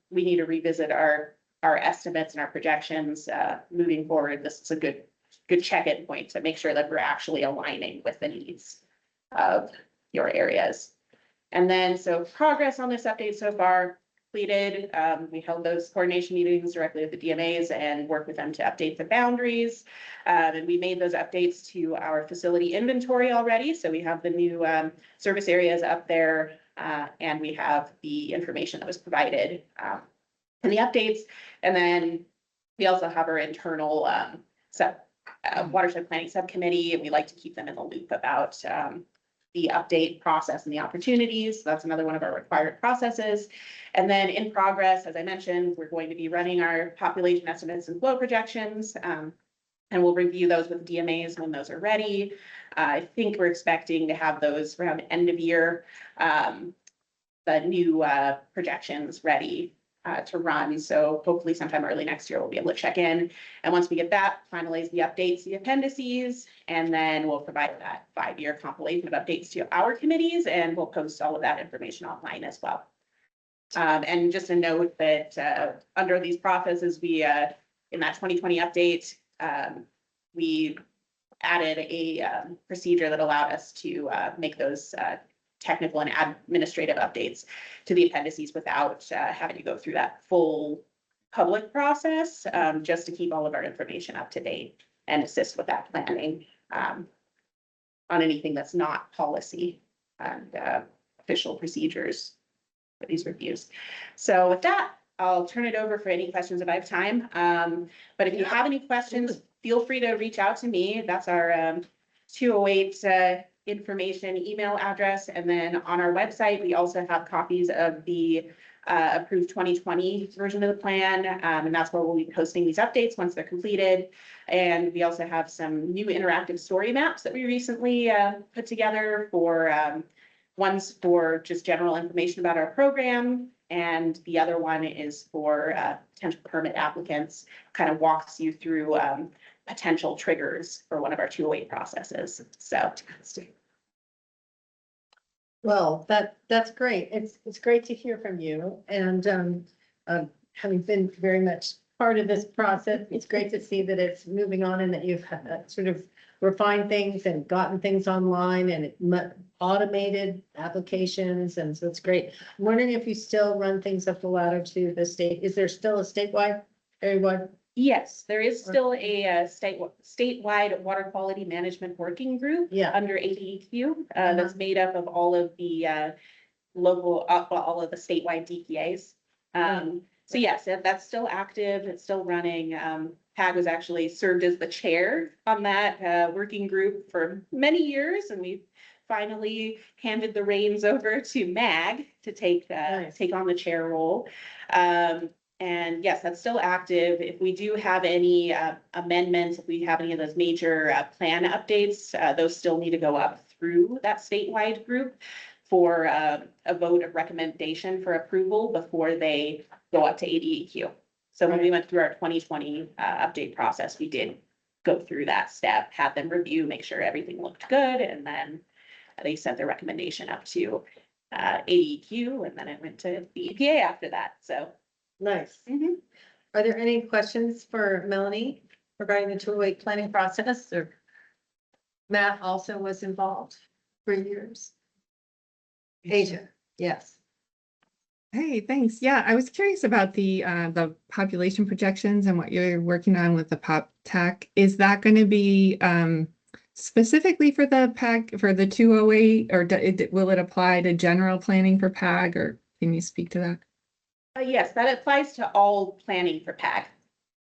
we need to revisit our estimates and our projections moving forward. This is a good check-in point to make sure that we're actually aligning with the needs of your areas. And then, so progress on this update so far completed. We held those coordination meetings directly with the DMAs and worked with them to update the boundaries. And we made those updates to our facility inventory already. So we have the new service areas up there and we have the information that was provided in the updates. And then we also have our internal watershed planning subcommittee, and we like to keep them in the loop about the update process and the opportunities. So that's another one of our required processes. And then in progress, as I mentioned, we're going to be running our population estimates and flow projections, and we'll review those with DMAs when those are ready. I think we're expecting to have those around end of year, the new projections ready to run. So hopefully sometime early next year, we'll be able to check in. And once we get that, finalize the updates, the appendices, and then we'll provide that 5-year compilation of updates to our committees, and we'll post all of that information online as well. And just a note that under these processes, we, in that 2020 update, we added a procedure that allowed us to make those technical and administrative updates to the appendices without having to go through that full public process, just to keep all of our information up to date and assist with that planning on anything that's not policy and official procedures for these reviews. So with that, I'll turn it over for any questions if I have time. But if you have any questions, feel free to reach out to me. That's our 208 information email address. And then on our website, we also have copies of the approved 2020 version of the plan. And that's where we'll be posting these updates once they're completed. And we also have some new interactive story maps that we recently put together for one's for just general information about our program. And the other one is for potential permit applicants, kind of walks you through potential triggers for one of our 208 processes. So. Well, that's great. It's great to hear from you and having been very much part of this process, it's great to see that it's moving on and that you've sort of refined things and gotten things online and automated applications. And so it's great. I'm wondering if you still run things up the ladder to the state. Is there still a statewide, area-wide? Yes, there is still a statewide water quality management working group. Yeah. Under ADEQ, that's made up of all of the local, all of the statewide DPAs. So yes, that's still active. It's still running. PAG was actually served as the chair on that working group for many years, and we finally handed the reins over to MAG to take on the chair role. And yes, that's still active. If we do have any amendments, if we have any of those major plan updates, those still need to go up through that statewide group for a vote of recommendation for approval before they go up to ADEQ. So when we went through our 2020 update process, we did go through that step, have them review, make sure everything looked good, and then they sent their recommendation up to ADEQ, and then it went to the EPA after that. So. Nice. Are there any questions for Melanie regarding the 208 planning process? Or Matt also was involved for years. Asia, yes. Hey, thanks. Yeah, I was curious about the population projections and what you're working on with the pop tech. Is that going to be specifically for the PAG for the 208, or will it apply to general planning for PAG, or can you speak to that? Yes, that applies to all planning for PAG.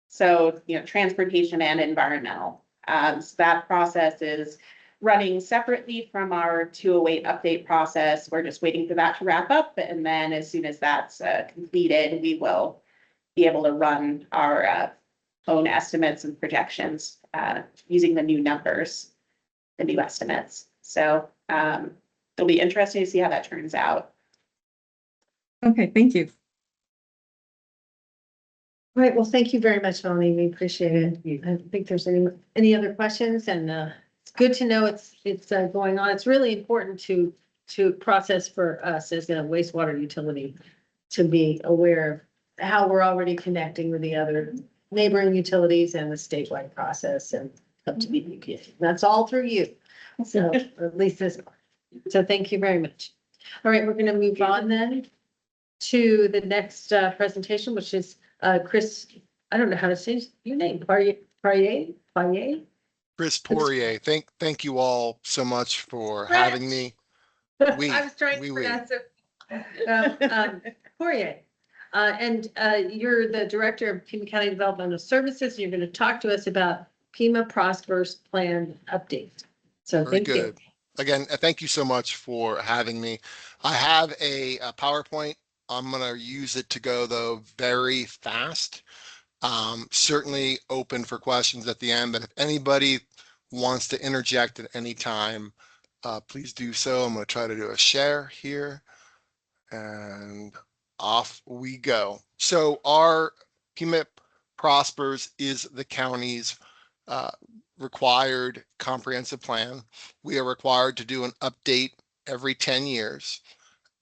So, transportation and environmental. So that process is running separately from our 208 update process. We're just waiting for that to wrap up. And then as soon as that's completed, we will be able to run our own estimates and projections using the new numbers, the new estimates. So it'll be interesting to see how that turns out. Okay, thank you. All right, well, thank you very much, Melanie. We appreciate it. I don't think there's any other questions, and it's good to know it's going on. It's really important to process for us as a wastewater utility to be aware of how we're already connecting with the other neighboring utilities and the statewide process and up to BPA. That's all through you. So at least this. So thank you very much. All right, we're going to move on then to the next presentation, which is Chris, I don't know how to say your name, Poirier? Chris Poirier. Thank you all so much for having me. I was trying to pronounce it. Poirier. And you're the Director of Pima County Developmental Services. You're going to talk to us about Pima Prosperous Plan Update. So Very thank you. good. Again, thank you so much for having me. I have a PowerPoint. I'm going to use it to go, though, very fast. Certainly open for questions at the end, but if anybody wants to interject at any time, please do so. I'm going to try to do a share here, and off we go. So our Pima Prospers is the county's required comprehensive plan. We are required to do an update every 10 years.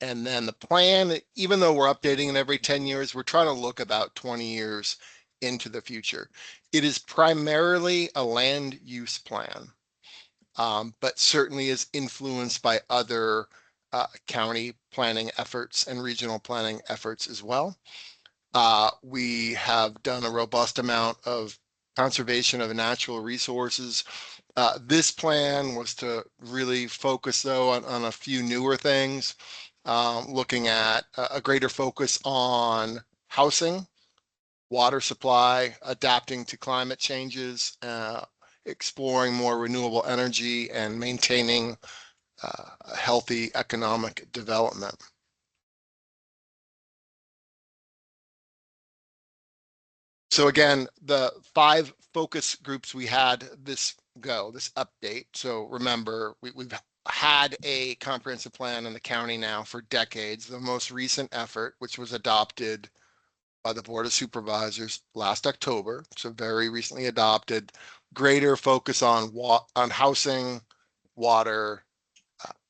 And then the plan, even though we're updating it every 10 years, we're trying to look about 20 years into the future. It is primarily a land use plan, but certainly is influenced by other county planning efforts and regional planning efforts as well. We have done a robust amount of conservation of natural resources. This plan was to really focus, though, on a few newer things. Looking at a greater focus on housing water supply, adapting to climate changes, exploring more renewable energy, and maintaining a healthy economic development. So again, the 5 focus groups we had this update. So remember, we've had a comprehensive plan in the county now for decades. The most recent effort, which was adopted by the Board of Supervisors last October, so very recently adopted, greater focus on housing, water,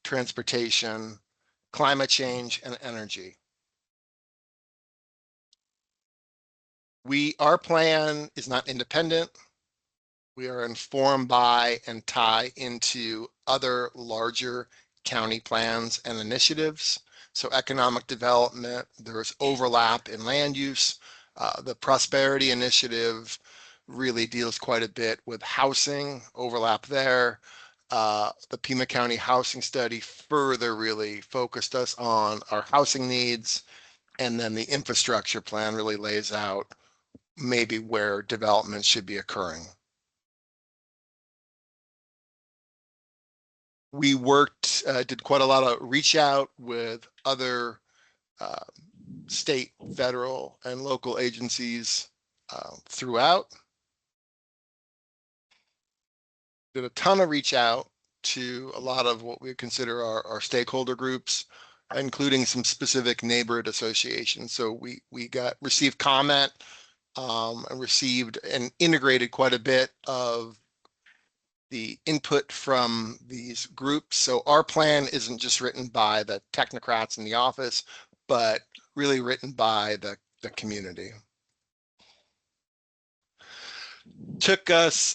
transportation, climate change, and energy. Our plan is not independent. We are informed by and tie into other larger county plans and initiatives. So economic development, there's overlap in land use. The Prosperity Initiative really deals quite a bit with housing, overlap there. The Pima County Housing Study further really focused us on our housing needs. And then the infrastructure plan really lays out maybe where development should be occurring. We did quite a lot of reach out with other state, federal, and local agencies throughout. Did a ton of reach out to a lot of what we consider our stakeholder groups, including some specific neighborhood associations. So we received comment and received and integrated quite a bit of the input from these groups. So our plan isn't just written by the technocrats in the office, but really written by the community. Took us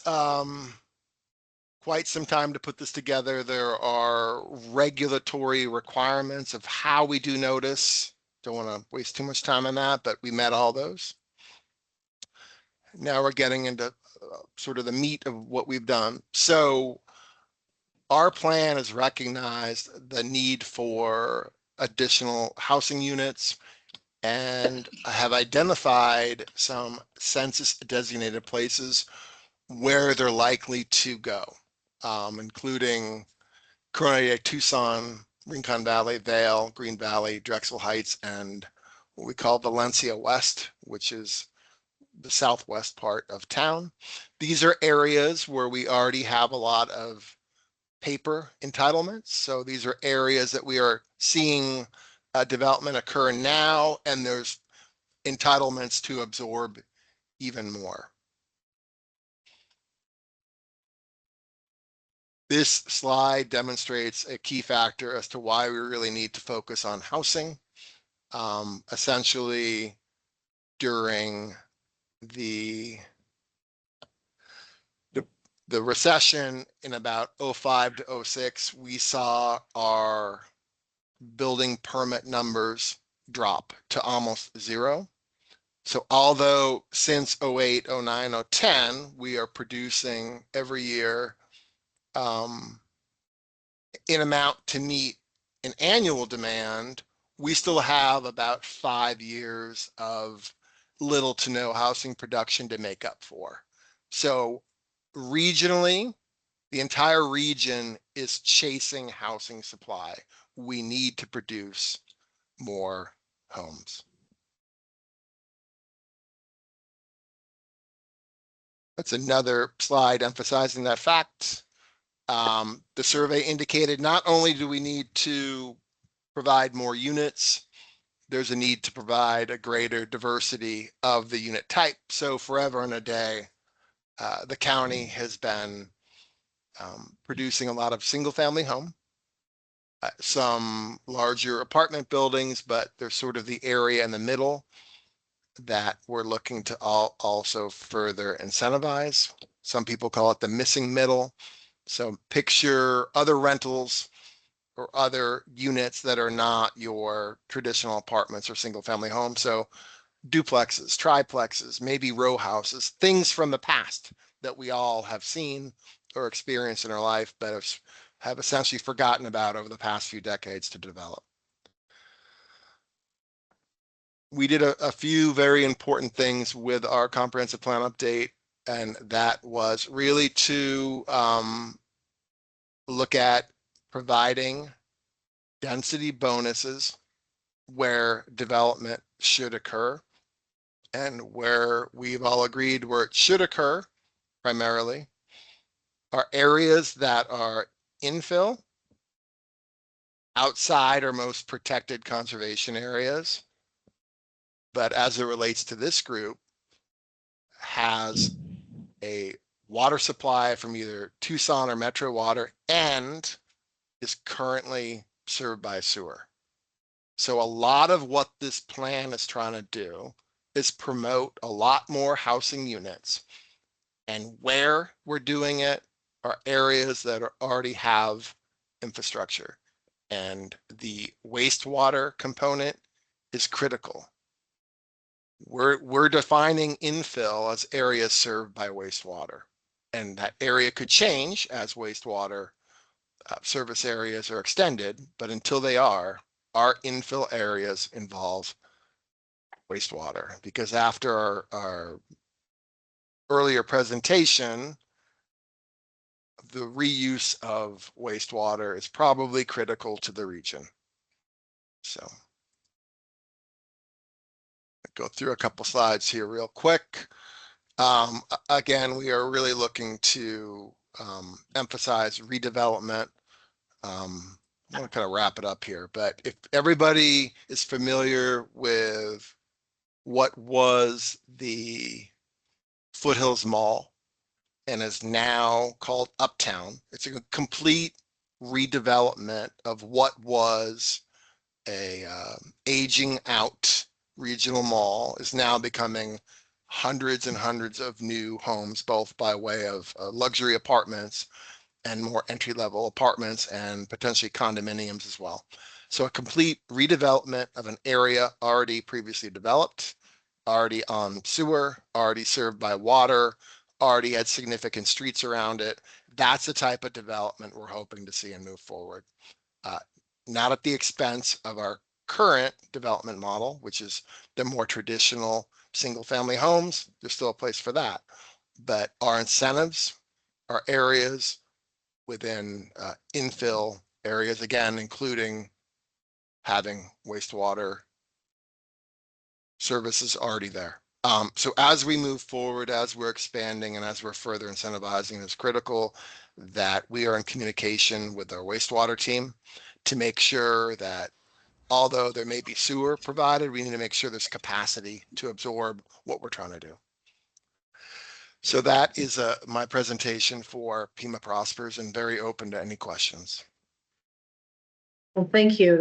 quite some time to put this together. There are regulatory requirements of how we do notice. Don't want to waste too much time on that, but we met all those. Now we're getting into sort of the meat of what we've done. So our plan has recognized the need for additional housing units and have identified some census designated places where they're likely to go, including Corona, Tucson, Rincon Valley, Vale, Green Valley, Drexel Heights, and what we call Valencia West, which is the southwest part of town. These are areas where we already have a lot of paper entitlements. So these are areas that we are seeing development occur now, and there's entitlements to absorb even more. This slide demonstrates a key factor as to why we really need to focus on housing. Essentially, during the recession in about 05 to 06, we saw our building permit numbers drop to almost zero. So although since 08, 09, 010, we are producing every year in amount to meet an annual demand, we still have about 5 years of little to no housing production to make up for. So regionally, the entire region is chasing housing supply. We need to produce more homes. That's another slide emphasizing that fact. The survey indicated not only do we need to provide more units, there's a need to provide a greater diversity of the unit type. So forever and a day, the county has been producing a lot of single family home, some larger apartment buildings, but there's sort of the area in the middle that we're looking to also further incentivize. Some people call it the missing middle. So picture other rentals or other units that are not your traditional apartments or single family homes. So duplexes, triplexes, maybe row houses, things from the past that we all have seen or experienced in our life, but have essentially forgotten about over the past few decades to develop. we did a few very important things with our comprehensive plan update, and that was really to look at providing density bonuses where development should occur, and where we've all agreed where it should occur primarily are areas that are infill, outside our most protected conservation areas, but as it relates to this group, has a water supply from either Tucson or Metro Water and is currently served by sewer. So a lot of what this plan is trying to do is promote a lot more housing units. And where we're doing it are areas that already have infrastructure. And the wastewater component is critical. We're defining infill as areas served by wastewater. And that area could change as wastewater service areas are extended, but until they are, our infill areas involve wastewater. Because after our earlier presentation, the reuse of wastewater is probably critical to the region. So go through a couple slides here real quick. Again, we are really looking to emphasize redevelopment. I'm going to kind of wrap it up here, but if everybody is familiar with what was the Foothills Mall and is now called Uptown, it's a complete redevelopment of what was a aging out regional mall, is now becoming hundreds and hundreds of new homes, both by way of luxury apartments and more entry-level apartments and potentially condominiums as well. So a complete redevelopment of an area already previously developed, already on sewer, already served by water, already had significant streets around it. That's the type of development we're hoping to see and move forward. Not at the expense of our current development model, which is the more traditional single-family homes. There's still a place for that. But our incentives, our areas within infill areas, again, including having wastewater services already there. So as we move forward, as we're expanding and as we're further incentivizing, it's critical that we are in communication with our wastewater team to make sure that although there may be sewer provided, we need to make sure there's capacity to absorb what we're trying to do. So that is my presentation for Pima Prospers, and very open to any questions. Well, thank you.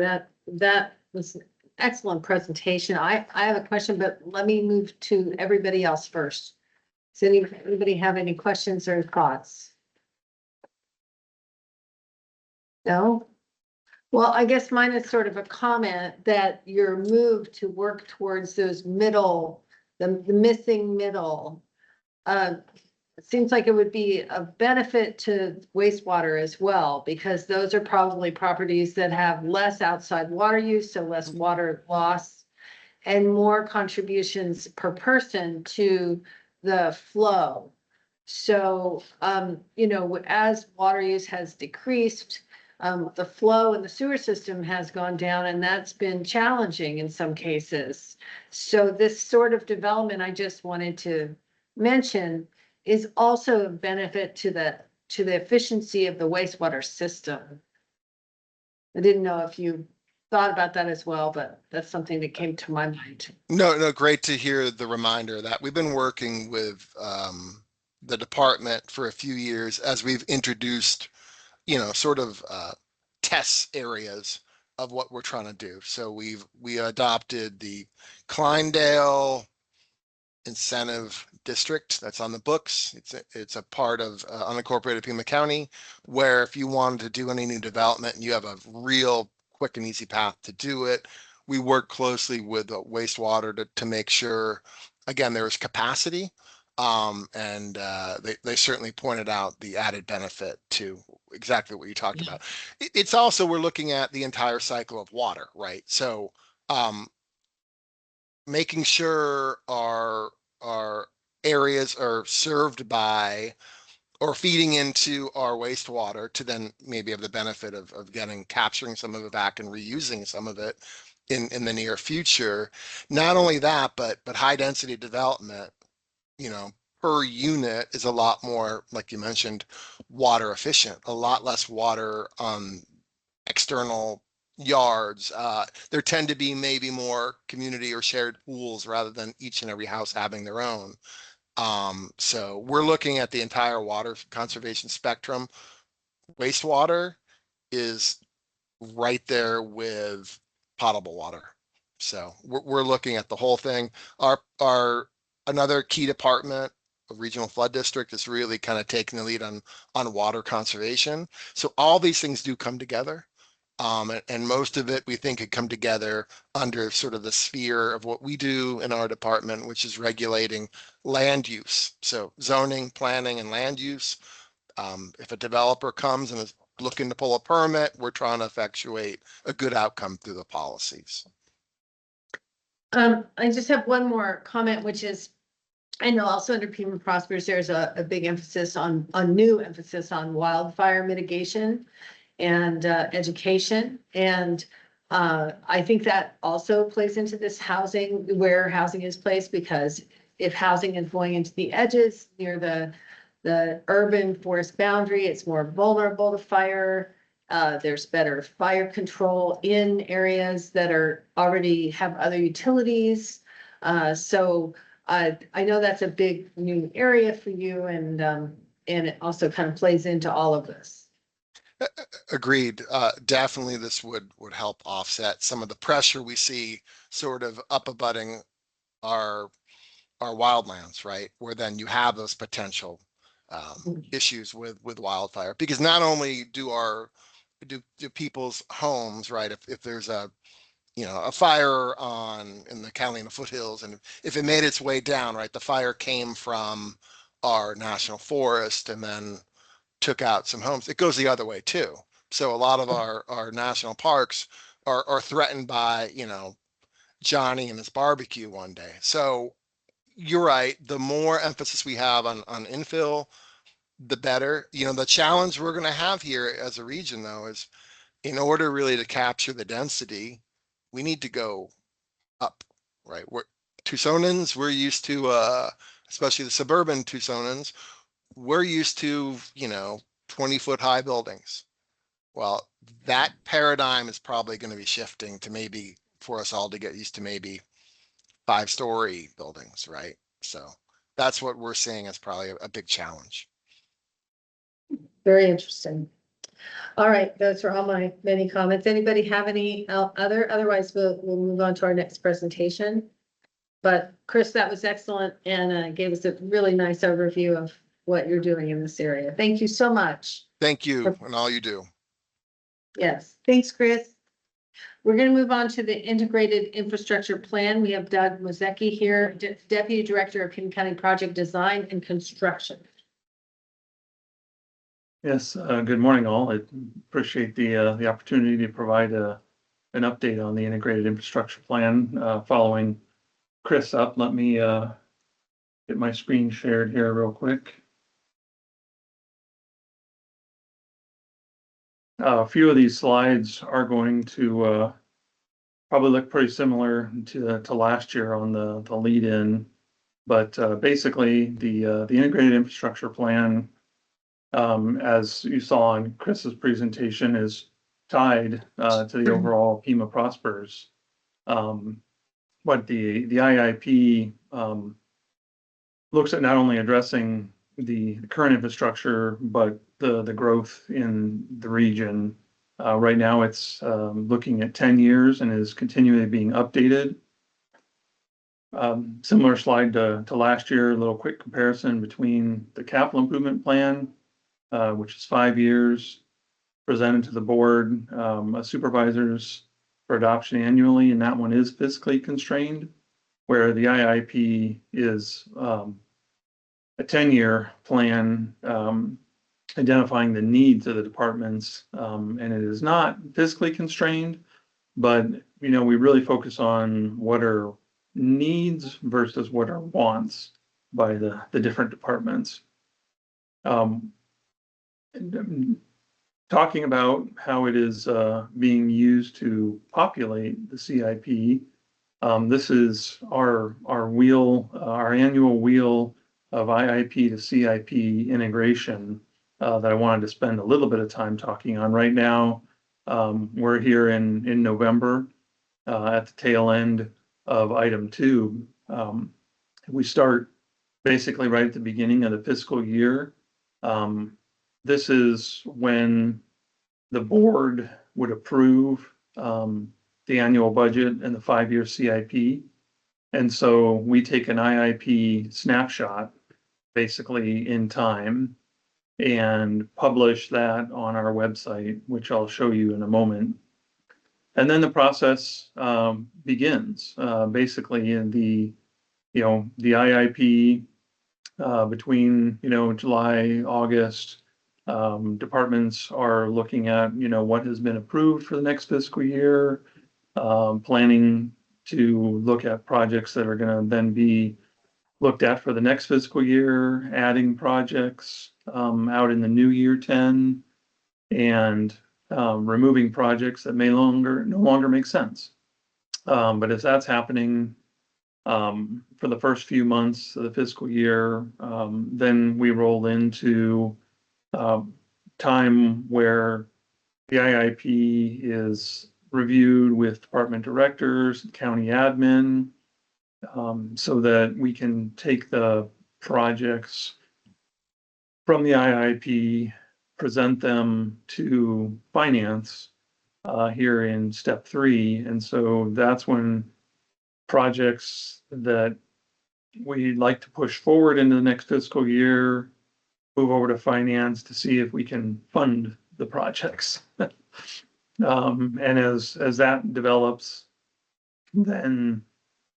That was an excellent presentation. I have a question, but let me move to everybody else first. Does anybody have any questions or thoughts? No? Well, I guess mine is sort of a comment that your move to work towards those middle, the missing middle, it seems like it would be a benefit to wastewater as well, because those are probably properties that have less outside water use, so less water loss, and more contributions per person to the flow. So, you know, as water use has decreased, the flow in the sewer system has gone down, and that's been challenging in some cases. So this sort of development I just wanted to mention is also a benefit to the efficiency of the wastewater system. I didn't know if you thought about that as well, but that's something that came to my mind. No, great to hear the reminder that we've been working with the department for a few years as we've introduced, you know, sort of test areas of what we're trying to do. So we adopted the Kleindale incentive district that's on the books. It's a part of unincorporated Pima County, where if you wanted to do any new development and you have a real quick and easy path to do it, we work closely with wastewater to make sure, again, there is capacity. And they certainly pointed out the added benefit to exactly what you talked about. It's also, we're looking at the entire cycle of water, right? So making sure our areas are served by or feeding into our wastewater to then maybe have the benefit of capturing some of it back and reusing some of it in the near future. Not only that, but high density development, you know, per unit is a lot more, like you mentioned, water efficient, a lot less water on external yards. There tend to be maybe more community or shared pools rather than each and every house having their own. So we're looking at the entire water conservation spectrum. Wastewater is right there with potable water. So we're looking at the whole thing. Our another key department of regional flood district is really kind of taking the lead on water conservation. So all these things do come together. And most of it we think could come together under sort of the sphere of what we do in our department, which is regulating land use. So zoning, planning, and land use. If a developer comes and is looking to pull a permit, we're trying to effectuate a good outcome through the policies. I just have one more comment, which is, I know also under Pima Prospers, there's a big emphasis on new emphasis on wildfire mitigation and education. And I think that also plays into this housing, where housing is placed, because if housing is going into the edges near the urban forest boundary, it's more vulnerable to fire. There's better fire control in areas that are already have other utilities. So I know that's a big new area for you, and it also kind of plays into all of this. Agreed. Definitely this would help offset some of the pressure we see sort of up abutting our wildlands, right? Where then you have those potential issues with wildfire, because not only do people's homes, right? If there's a fire in the Catalina foothills, and if it made its way down, right, the fire came from our national forest and then took out some homes, it goes the other way too. So a lot of our national parks are threatened by, Johnny and his barbecue one day. So you're right. The more emphasis we have on infill, the better. The challenge we're going to have here as a region, though, is in order really to capture the density, we need to go up, right? Tucsonans, we're used to, especially the suburban Tucsonans, we're used to, 20-foot high buildings. Well, that paradigm is probably going to be shifting to maybe for us all to get used to maybe 5-story buildings, right? So that's what we're seeing as probably a big challenge. Very interesting. All right, those are all my many comments. Anybody have any otherwise we'll move on to our next presentation. But Chris, that was excellent, and gave us a really nice overview of what you're doing in this area. Thank you so much. Thank you and all you do. Yes, thanks, Chris. We're going to move on to the integrated infrastructure plan. We have Doug Mazecki here, Deputy Director of Pima County Project Design and Construction. Yes, good morning, all. I appreciate the opportunity to provide an update on the integrated infrastructure plan. Following Chris up, let me get my screen shared here real quick. A few of these slides are going to probably look pretty similar to last year on the lead-in, but basically the integrated infrastructure plan, as you saw on Chris's presentation, is tied to the overall Pima Prospers. But the IIP looks at not only addressing the current infrastructure, but the growth in the region. Right now it's looking at 10 years and is continually being updated. Similar slide to last year, a little quick comparison between the capital improvement plan, which is 5 years, presented to the board of supervisors for adoption annually, and that one is fiscally constrained, where the IIP is a 10-year plan identifying the needs of the departments, and it is not fiscally constrained, but we really focus on what are needs versus what are wants by the different departments. And, talking about how it is being used to populate the CIP. This is our wheel, our annual wheel of IIP to CIP integration that I wanted to spend a little bit of time talking on. Right now, we're here in November at the tail end of item 2. We start basically right at the beginning of the fiscal year. This is when the board would approve the annual budget and the 5-year CIP. And so we take an IIP snapshot basically in time and publish that on our website, which I'll show you in a moment. And then the process begins basically in the IIP between, July, August. Departments are looking at, what has been approved for the next fiscal year, planning to look at projects that are going to then be looked at for the next fiscal year, adding projects out in the new year 10, and removing projects that no longer make sense. But as that's happening for the first few months of the fiscal year, then we roll into time where the IIP is reviewed with department directors, county admin, so that we can take the projects from the IIP, present them to finance here in step 3. And so that's when projects that we'd like to push forward into the next fiscal year move over to finance to see if we can fund the projects. And as that develops, then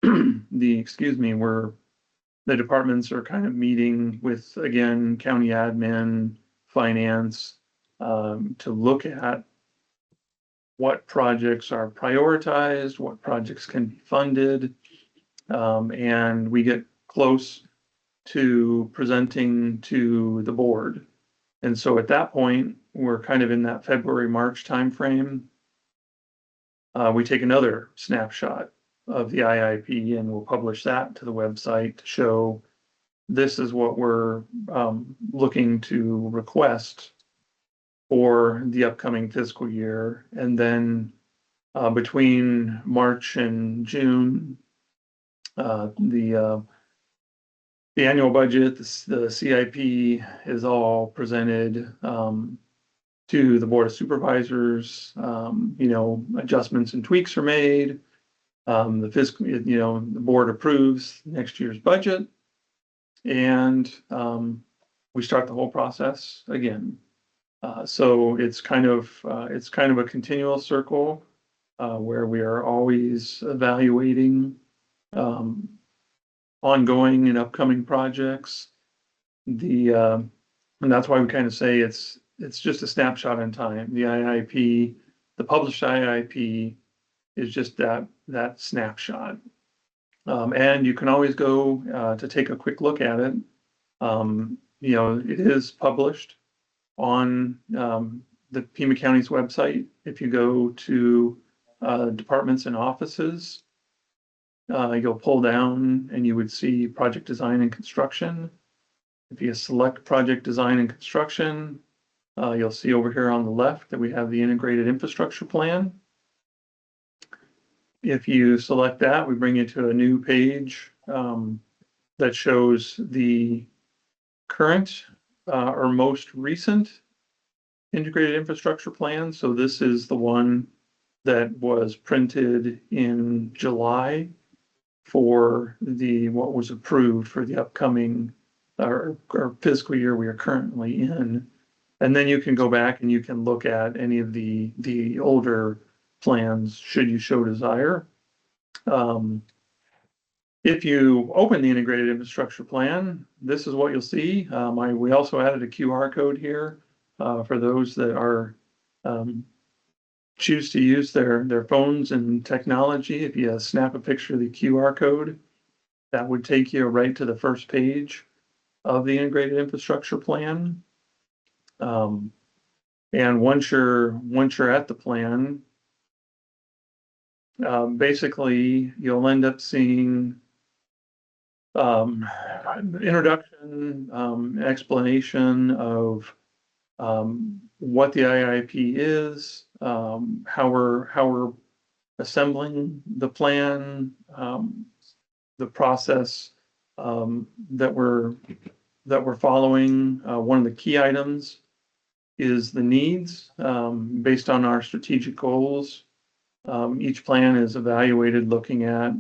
the departments are kind of meeting with, again, county admin, finance, to look at what projects are prioritized, what projects can be funded, and we get close to presenting to the board. And so at that point, we're kind of in that February, March timeframe. We take another snapshot of the IIP and we'll publish that to the website to show this is what we're looking to request for the upcoming fiscal year. And then between March and June, the annual budget, the CIP is all presented to the Board of Supervisors. Adjustments and tweaks are made. The board approves next year's budget, and we start the whole process again. So it's kind of a continual circle where we are always evaluating ongoing and upcoming projects. And that's why we kind of say it's just a snapshot in time. The IIP, the published IIP, is just that snapshot. And you can always go to take a quick look at it. It is published on the Pima County's website. If you go to departments and offices, you'll pull down and you would see project design and construction. If you select project design and construction, you'll see over here on the left that we have the integrated infrastructure plan. If you select that, we bring you to a new page that shows the current or most recent integrated infrastructure plan. So this is the one that was printed in July for what was approved for the upcoming or fiscal year we are currently in. And then you can go back and you can look at any of the older plans should you show desire. If you open the integrated infrastructure plan, this is what you'll see. We also added a QR code here for those that are choose to use their phones and technology, if you snap a picture of the QR code, that would take you right to the first page of the integrated infrastructure plan. And once you're at the plan, basically you'll end up seeing introduction, explanation of what the IIP is, how we're assembling the plan, the process that we're following. One of the key items is the needs based on our strategic goals. Each plan is evaluated looking at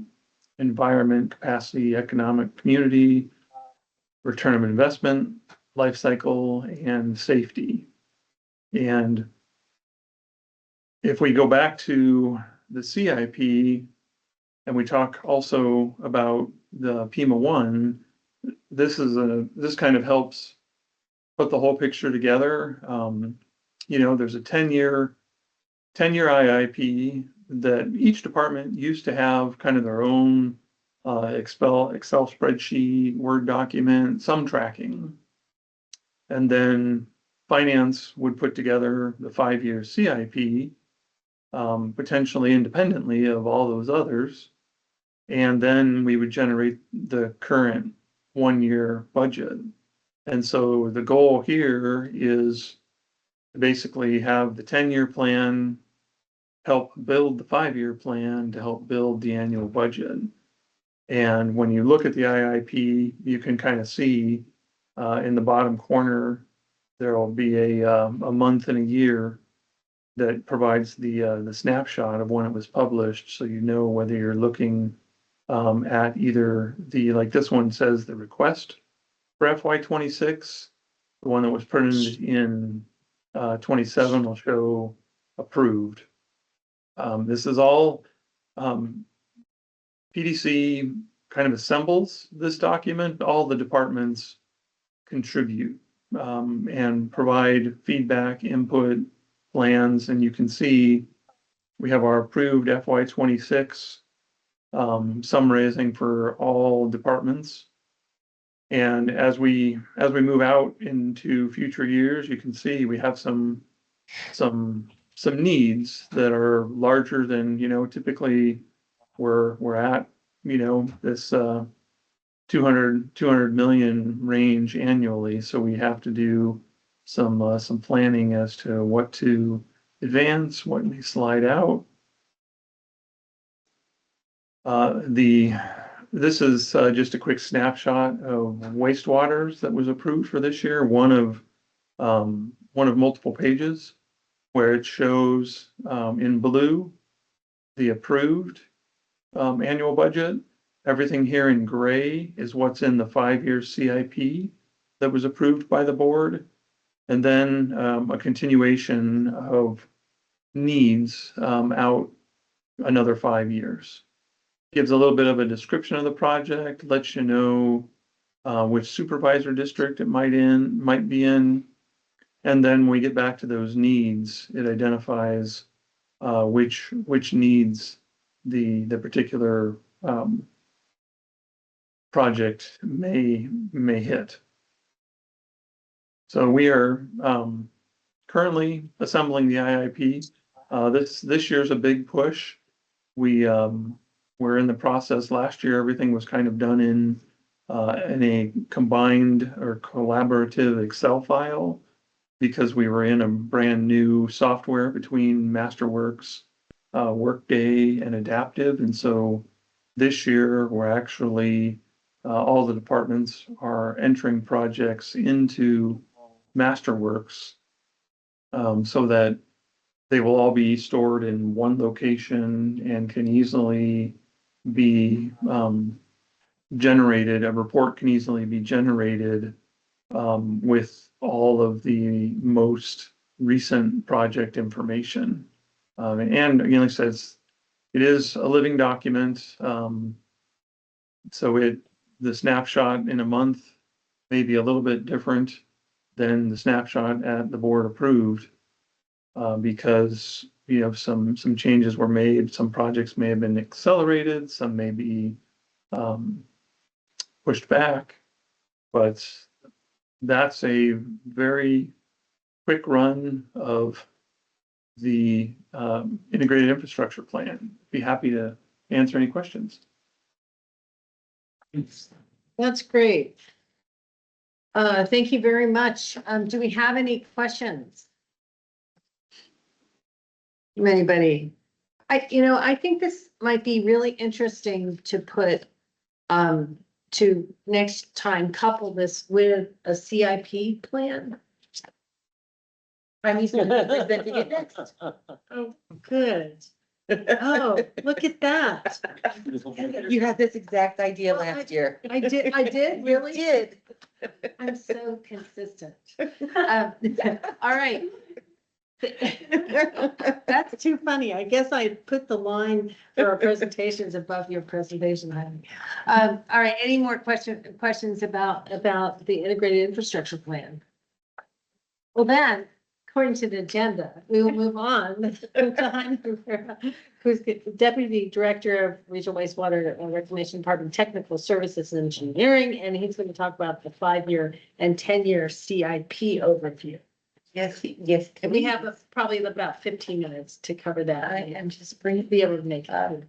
environment, capacity, economic, community, return of investment, life cycle, and safety. And if we go back to the CIP and we talk also about the Pima 1, this kind of helps put the whole picture together. There's a 10-year IIP that each department used to have kind of their own Excel spreadsheet, Word document, some tracking. And then finance would put together the 5-year CIP, potentially independently of all those others. And then we would generate the current 1-year budget. And so the goal here is to basically have the 10-year plan help build the 5-year plan to help build the annual budget. And when you look at the IIP, you can kind of see in the bottom corner, there will be a month and a year that provides the snapshot of when it was published. So you know whether you're looking at either like this one says the request for FY26, the one that was printed in 27 will show approved. This is all PDC kind of assembles this document. All the departments contribute and provide feedback, input, plans, and you can see we have our approved FY26 summarizing for all departments. And as we move out into future years, you can see we have some needs that are larger than, typically we're at, this 200 million range annually. So we have to do some planning as to what to advance, what may slide out. This is just a quick snapshot of wastewaters that was approved for this year. One of multiple pages where it shows in blue the approved annual budget. Everything here in gray is what's in the 5-year CIP that was approved by the board. And then a continuation of needs out another 5 years. Gives a little bit of a description of the project, lets you know which supervisor district it might be in. And then when we get back to those needs, it identifies which needs the particular project may hit. So we are currently assembling the IIP. This year's a big push. We're in the process. Last year, everything was kind of done in a combined or collaborative Excel file because we were in a brand new software between Masterworks, Workday, and Adaptive. And so this year, we're actually, all the departments are entering projects into Masterworks so that they will all be stored in one location and can easily be generated. A report can easily be generated with all of the most recent project information. And again, like I said, it is a living document. So the snapshot in a month may be a little bit different than the snapshot at the board approved because some changes were made. Some projects may have been accelerated, some may be pushed back. But that's a very quick run of the integrated infrastructure plan. Be happy to answer any questions. That's great. Thank you very much. Do we have any questions? Anybody? I think this might be really interesting to put, to next time couple this with a CIP plan. I'm used to presenting it next. Oh, good. Oh, look at that. You had this exact idea last year. I did, really? You did. I'm so consistent. All right. That's too funny. I guess I put the line for our presentations above your presentation. All right, any more questions about the integrated infrastructure plan? Well then, according to the agenda, we will move on to Jaime Rivera, who's Deputy Director of Regional Wastewater Reclamation Department Technical Services and Engineering, and he's going to talk about the 5-year and 10-year CIP overview. Yes, yes. And we have probably about 15 minutes to cover that. I am just Be able to make it.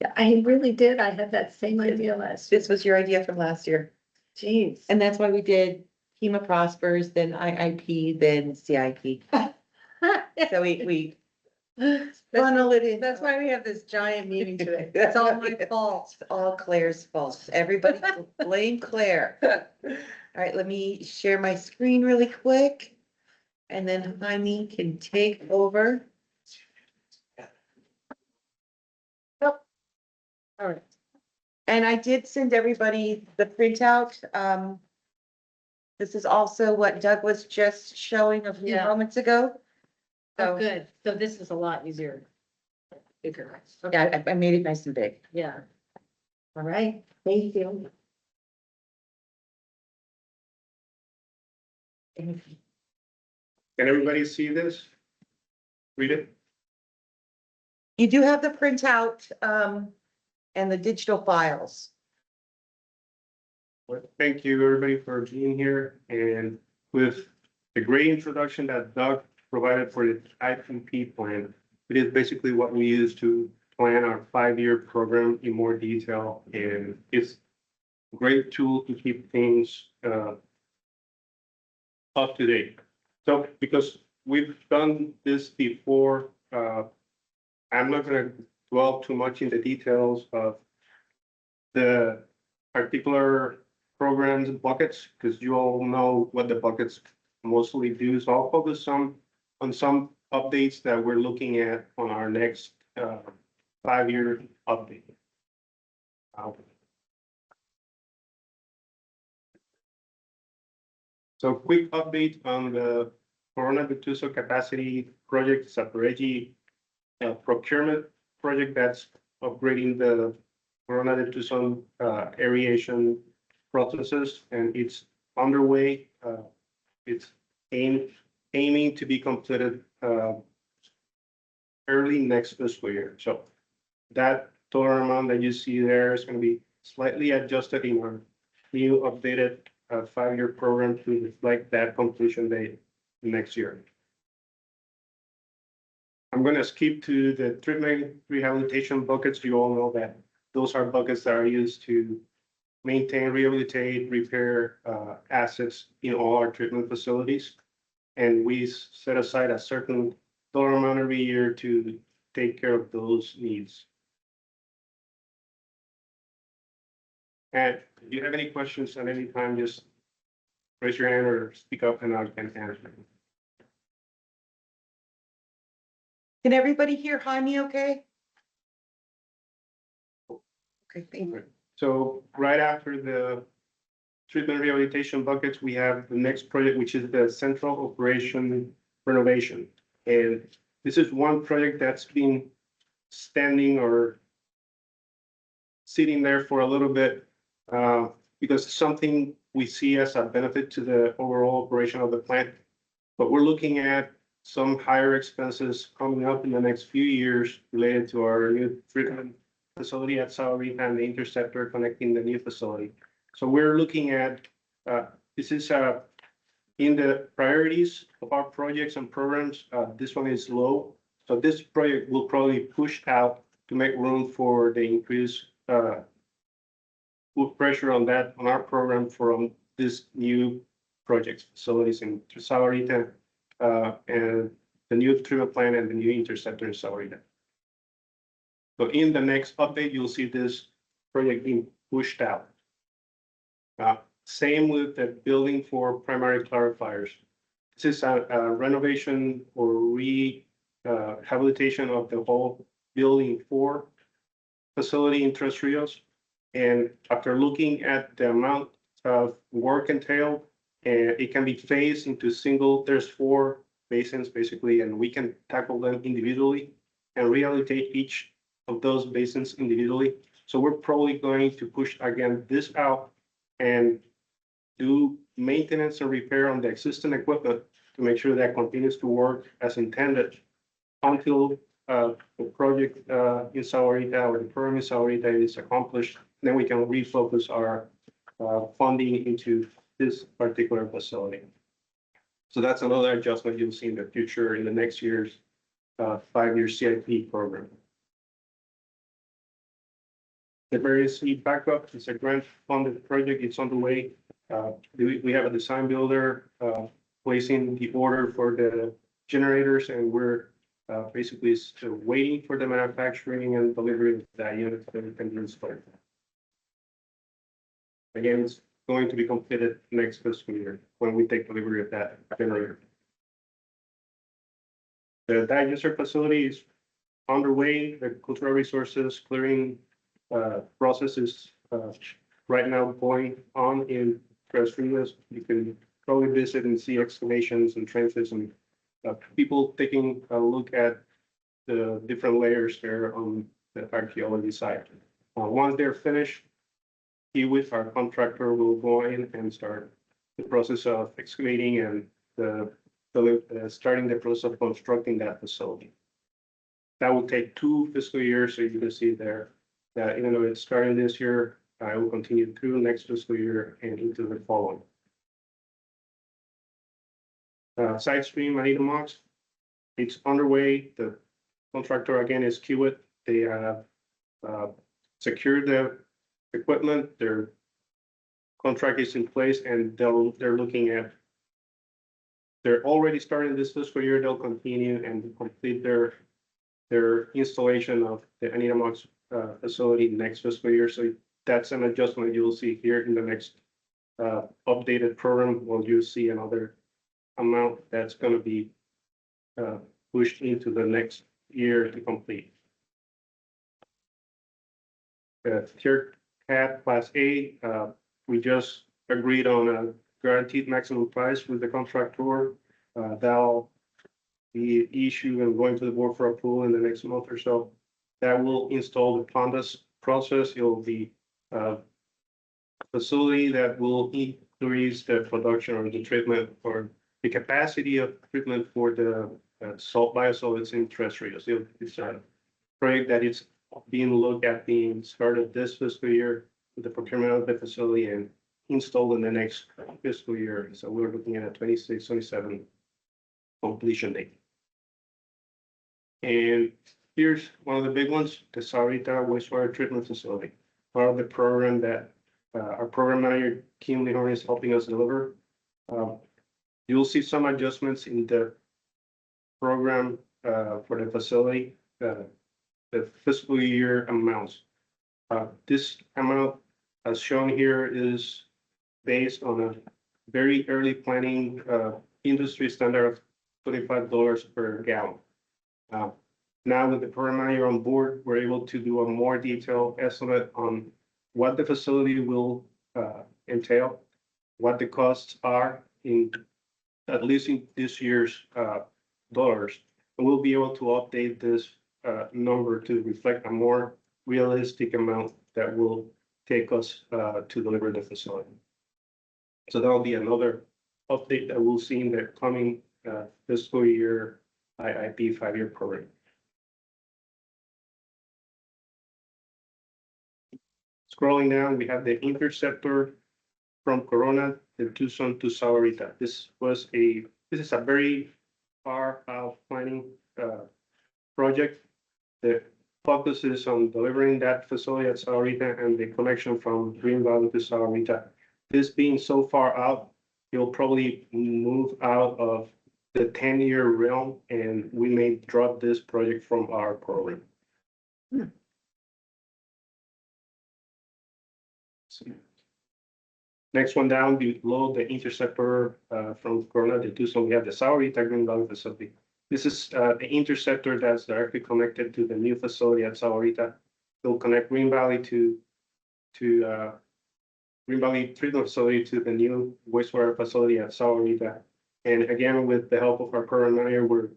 Yeah, I really did. I had that same idea last year. This was your idea from last year. Jeez. And that's why we did Pima Prospers, then IIP, then CIP. So we funnel it in. That's why we have this giant meeting today. It's all my fault. It's all Claire's fault. Everybody blame Claire. All right, let me share my screen really quick. And then Jaime can take over. All right. And I did send everybody the printout. This is also what Doug was just showing a few Yeah. moments ago. Oh, good. So this is a lot easier. Bigger. Yeah, I made it nice and big. Yeah. All right. Thank you. Can everybody see this? Read it? You do have the printout, and the digital files. Well, thank you, everybody, for being here, and with the great introduction that Doug provided for the IPP plan, it is basically what we use to plan our 5-year program in more detail, and it's a great tool to keep things up to date. So, because we've done this before, I'm not gonna dwell too much in the details of the particular programs and buckets, because you all know what the buckets mostly do. So I'll focus on some updates that we're looking at on our next 5-year update. So quick update on the Corona Vetuso capacity project, Saporegi procurement project that's upgrading the Corona Vetuso aeration processes, and it's underway. It's aiming to be completed early next fiscal year. So that total amount that you see there is going to be slightly adjusted in our new updated 5-year program to reflect that completion date next year. I'm going to skip to the treatment rehabilitation buckets. You all know that those are buckets that are used to maintain, rehabilitate, repair assets in all our treatment facilities. And we set aside a certain dollar amount every year to take care of those needs. And if you have any questions at any time, just raise your hand or speak up and I can answer. Can everybody hear Jaime okay? Okay, thank you. So right after the treatment rehabilitation buckets, we have the next project, which is the central operation renovation. And this is one project that's been standing or sitting there for a little bit because it's something we see as a benefit to the overall operation of the plant. But we're looking at some higher expenses coming up in the next few years related to our new treatment facility at Sahuarita and the interceptor connecting the new facility. So we're looking at, this is in the priorities of our projects and programs, this one is low. So this project will probably push out to make room for the increased put pressure on that, on our program from this new projects, facilities in Sahuarita, and the new treatment plant and the new interceptor in Sahuarita. So in the next update, you'll see this project being pushed out. Same with the building for primary clarifiers. This is a renovation or rehabilitation of the whole building 4 facility in Tres Rios. And after looking at the amount of work entailed, it can be phased into there's 4 basins basically, and we can tackle them individually and rehabilitate each of those basins individually. So we're probably going to push again this out and do maintenance and repair on the existing equipment to make sure that continues to work as intended until the project in Sahuarita or the program in Sahuarita is accomplished. Then we can refocus our funding into this particular facility. So that's another adjustment you'll see in the future in the next year's 5-year CIP program. The emergency backup is a grant-funded project. It's on the way. We have a design builder placing the order for the generators, and we're basically still waiting for the manufacturing and delivery of that unit that we can install. Again, it's going to be completed next fiscal year when we take delivery of that generator. The digester facility is underway. The cultural resources clearing process is right now going on in Tres Rios. You can probably visit and see excavations and trenches and people taking a look at the different layers there on the archaeology site. Once they're finished, with our contractor will go in and start the process of excavating and starting the process of constructing that facility. That will take 2 fiscal years, so you can see there that even though it's starting this year, it will continue through next fiscal year and into the following. Side stream Anitamox, it's underway. The contractor again is Kiewit. They have secured the equipment. Their contract is in place, and they're looking at. They're already starting this fiscal year. They'll continue and complete their installation of the Anitamox facility next fiscal year. So that's an adjustment you'll see here in the next updated program. Well, you'll see another amount that's going to be pushed into the next year to complete. Tier CAT Class A, we just agreed on a guaranteed maximum price with the contractor. That'll be issued and going to the board for approval in the next month or so. That will install the PONDAS process. It will be a facility that will increase the production or the treatment or the capacity of treatment for the biosolids in Tres Rios. It's a project that is being looked at being started this fiscal year with the procurement of the facility and installed in the next fiscal year. So we're looking at a 26, 27 completion date. And here's one of the big ones, the Sahuarita Wastewater Treatment Facility. Part of the program that our program manager, Kim Lehorn, is helping us deliver. You'll see some adjustments in the program for the facility, the fiscal year amounts. This amount, as shown here, is based on a very early planning industry standard of $25 per gallon. Now with the program manager on board, we're able to do a more detailed estimate on what the facility will entail, what the costs are in at least in this year's dollars. And we'll be able to update this number to reflect a more realistic amount that will take us to deliver the facility. So that'll be another update that we'll see in the coming fiscal year IIP 5-year program. Scrolling down, we have the interceptor from Corona to Tucson to Sahuarita. This is a very far out planning project. The focus is on delivering that facility at Sahuarita and the connection from Green Valley to Sahuarita. This being so far out, you'll probably move out of the 10-year realm, and we may drop this project from our program. Next one down below the interceptor from Corona de Tucson, we have the Sahuarita Green Valley facility. This is the interceptor that's directly connected to the new facility at Sahuarita. It'll connect Green Valley to Green Valley treatment facility to the new wastewater facility at Sahuarita. And again, with the help of our program manager, we're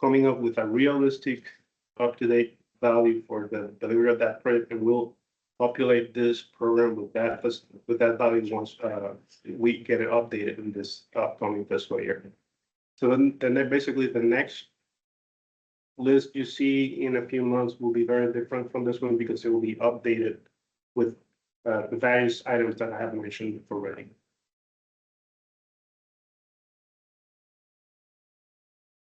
coming up with a realistic, up-to-date value for the delivery of that project, and we'll populate this program with that value once we get it updated in this upcoming fiscal year. So then basically the next list you see in a few months will be very different from this one because it will be updated with the various items that I have mentioned already.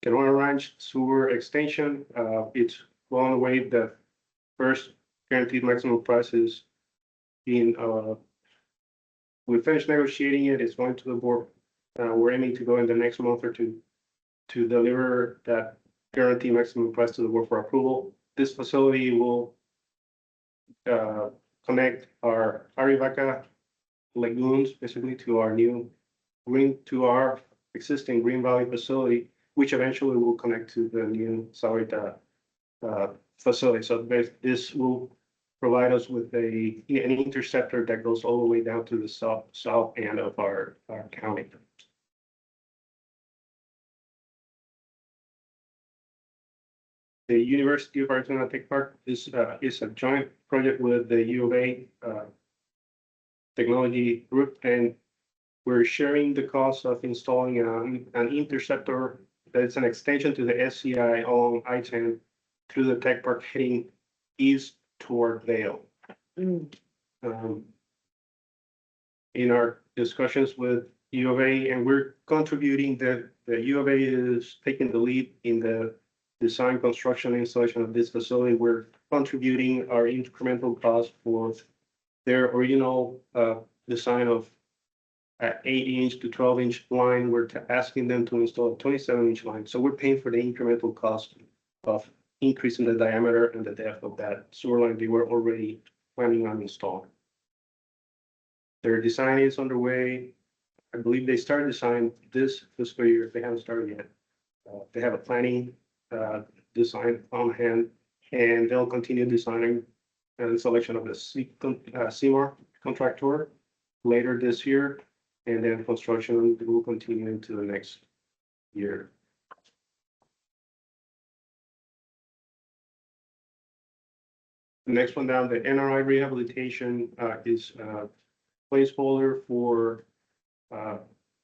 Corona Ranch Sewer Extension, it's well on the way. The first guaranteed maximum price is being, we finished negotiating it. It's going to the board. We're aiming to go in the next month or two to deliver that guaranteed maximum price to the board for approval. This facility will connect our Arivaca lagoons basically to our existing Green Valley facility, which eventually will connect to the new Sahuarita facility. So this will provide us with an interceptor that goes all the way down to the south end of our county. The University of Arizona Tech Park is a joint project with the U of A technology group, and we're sharing the cost of installing an interceptor that's an extension to the SCI along I-10 through the tech park heading east toward Vail. In our discussions with U of A, and we're contributing the U of A is taking the lead in the design, construction, and installation of this facility. We're contributing our incremental cost for their original design of 8-inch to 12-inch line. We're asking them to install a 27-inch line. So we're paying for the incremental cost of increasing the diameter and the depth of that sewer line they were already planning on installing. Their design is underway. I believe they started design this fiscal year. They haven't started yet. They have a planning design on hand, and they'll continue designing and selection of the CMAR contractor later this year, and then construction will continue into the next year. The next one down, the NRI rehabilitation is a placeholder for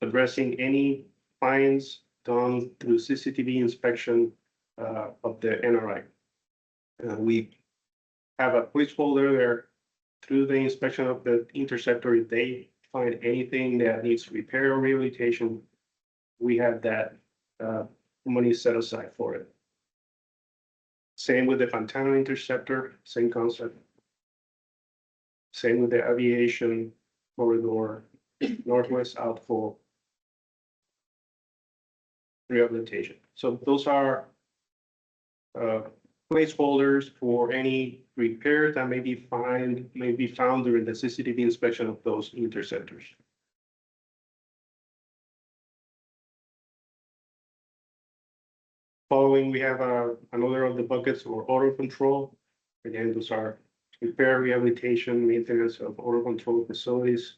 addressing any fines done through CCTV inspection of the NRI. We have a placeholder there through the inspection of the interceptor. If they find anything that needs repair or rehabilitation, we have that money set aside for it. Same with the Fontana interceptor, same concept. Same with the aviation corridor, northwest outfall rehabilitation. So those are placeholders for any repairs that may be found during the CCTV inspection of those interceptors. Following, we have another of the buckets or auto control. Again, those are repair, rehabilitation, maintenance of auto control facilities.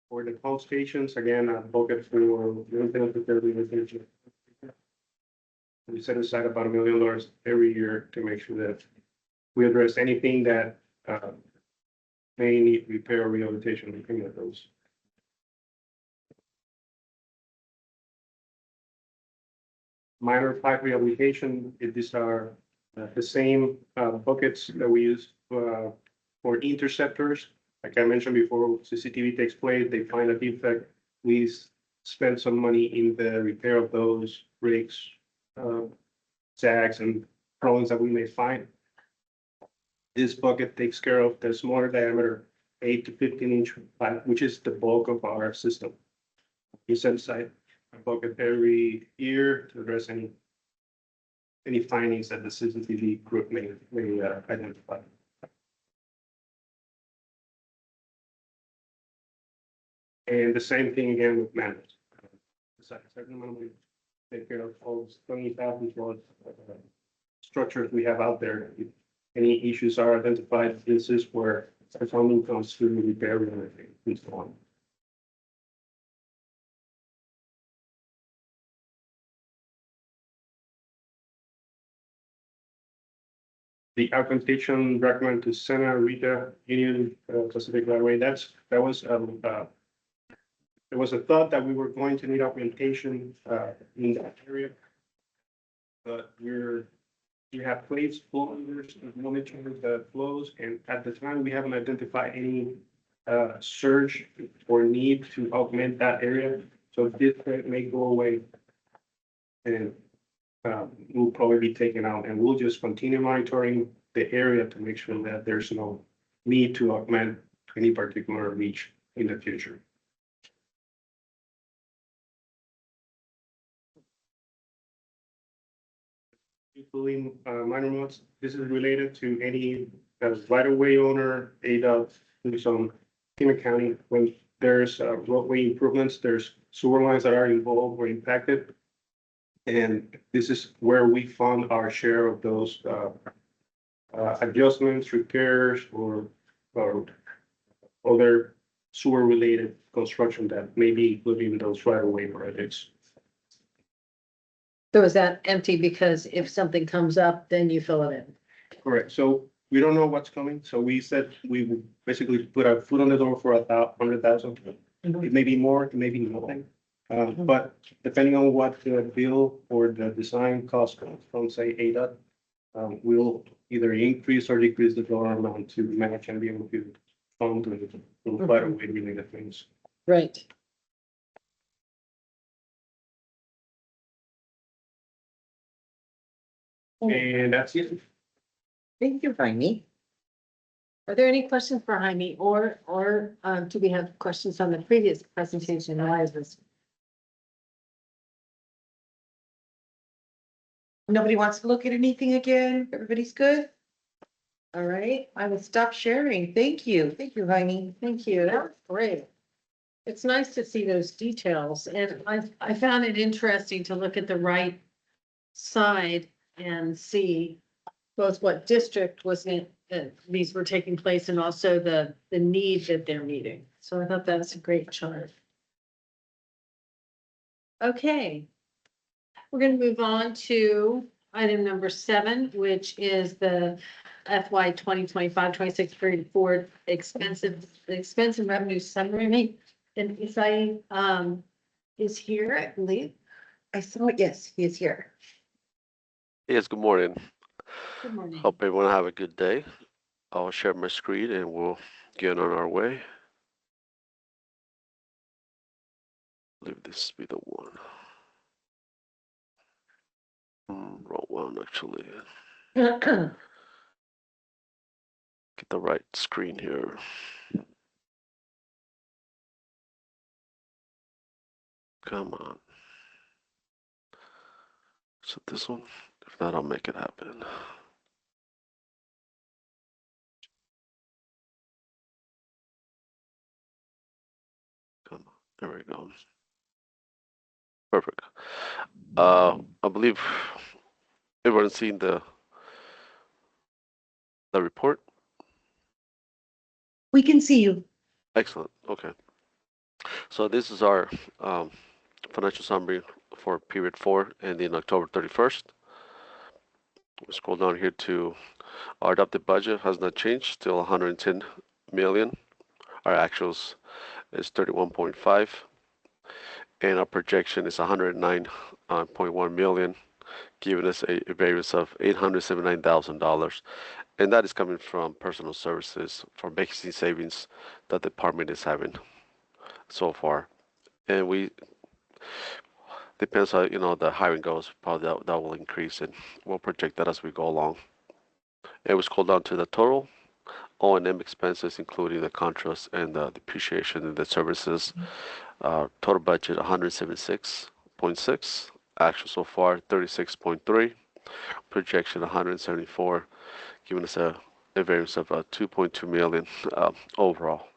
For the pump stations, again, a bucket for maintenance, repair, rehabilitation. We set aside about $1 million every year to make sure that we address anything that may need repair or rehabilitation in any of those. Minor pipe rehabilitation, these are the same buckets that we use for interceptors. Like I mentioned before, CCTV takes place, they find a defect. We spend some money in the repair of those rigs, zags and problems that we may find. This bucket takes care of the smaller diameter, 8 to 15 inch pipe, which is the bulk of our system. We set aside a bucket every year to address any findings that the CCTV group may identify. And the same thing again with manholes. Certain amount of money take care of all 20,000 plus structures we have out there. If any issues are identified, this is where the funding comes through repair and so on. The augmentation recommended to Santa Rita Union Pacific Railway. That was there was a thought that we were going to need augmentation in that area, but we have placed flow meters to monitor the flows, and at the time we haven't identified any surge or need to augment that area. So this may go away, and will probably be taken out, and we'll just continue monitoring the area to make sure that there's no need to augment any particular reach in the future. Including minor modes, this is related to any right-of-way owner, ADOT, some Pima County. When there's roadway improvements, there's sewer lines that are involved or impacted. And this is where we fund our share of those adjustments, repairs, or other sewer-related construction that may be included in those right-of-way projects. So is that empty because if something comes up, then you fill it in? Correct. So we don't know what's coming. So we said we would basically put our foot on the door for 100,000. It may be more, it may be nothing. But depending on what the bill or the design cost comes from, say, ADOT, we'll either increase or decrease the dollar amount to match and be able to fund the right-of-way related things. Right. And that's it. Thank you, Jaime. Are there any questions for Jaime or do we have questions on the previous presentation? Eliza's? Nobody wants to look at anything again? Everybody's good? All right, I will stop sharing. Thank you. Thank you, Jaime. Thank you. That was great. It's nice to see those details, and I found it interesting to look at the right side and see both what district was in, these were taking place, and also the need that they're meeting. So I thought that was a great chart. Okay. We're going to move on to item number 7, which is the FY 2025-26 period forward expense and revenue summary. And Isai is here, I believe. I saw it. Yes, he is here. Yes, good morning. Good morning. Hope everyone have a good day. I'll share my screen and we'll get on our way. Leave this be the one. Wrong one, actually. Get the right screen here. Come on. So this one, if not, I'll make it happen. Come on, there we go. Perfect. I believe everyone's seen the report. We can see you. Excellent. Okay. So this is our financial summary for period 4 ending October 31st. We'll scroll down here to Our adopted budget has not changed, still 110 million. Our actuals is 31.5, and our projection is 109.1 million, giving us a variance of $879,000. And that is coming from personal services, from vacancy savings that the department is having so far. And we, depends on, the hiring goes, probably that will increase, and we'll project that as we go along. It was called down to the total O&M expenses, including the contrast and the depreciation and the services. Total budget 176.6, actual so far 36.3, projection 174, giving us a variance of 2.2 million overall.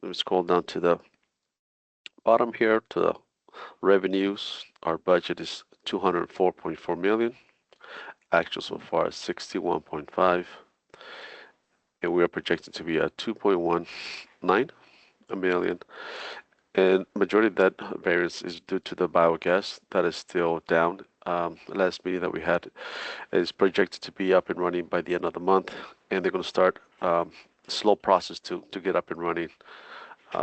Let me scroll down to the bottom here to the revenues. Our budget is 204.4 million. Actual so far is 61.5, and we are projected to be at 2.19 million. And majority of that variance is due to the biogas that is still down. Last meeting that we had is projected to be up and running by the end of the month, and they're going to start slow process to get up and running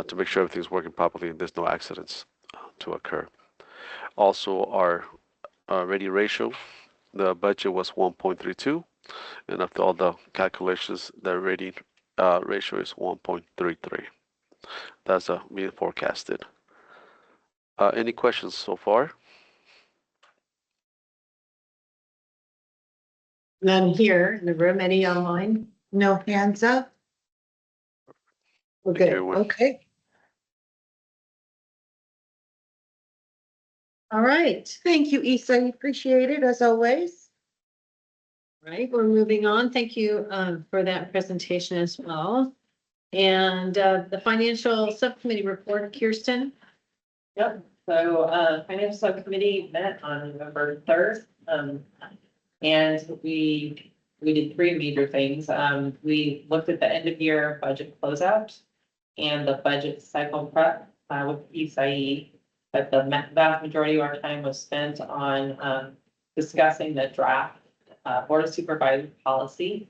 to make sure everything's working properly and there's no accidents to occur. Also, our ready ratio, the budget was 1.32, and after all the calculations, the ready ratio is 1.33. That's being forecasted. Any questions so far? None here in the room, any online? No hands up? We're Thank you, good. everyone. Okay. All right. Thank you, Issa. Appreciate it as always. Right, we're moving on. Thank you for that presentation as well. And the financial subcommittee report, Kirsten. Yep, so financial subcommittee met on November 3rd. And we did three major things. We looked at the end of year budget closeout and the budget cycle prep with ESIE. But the vast majority of our time was spent on discussing the draft Board of Supervisors policy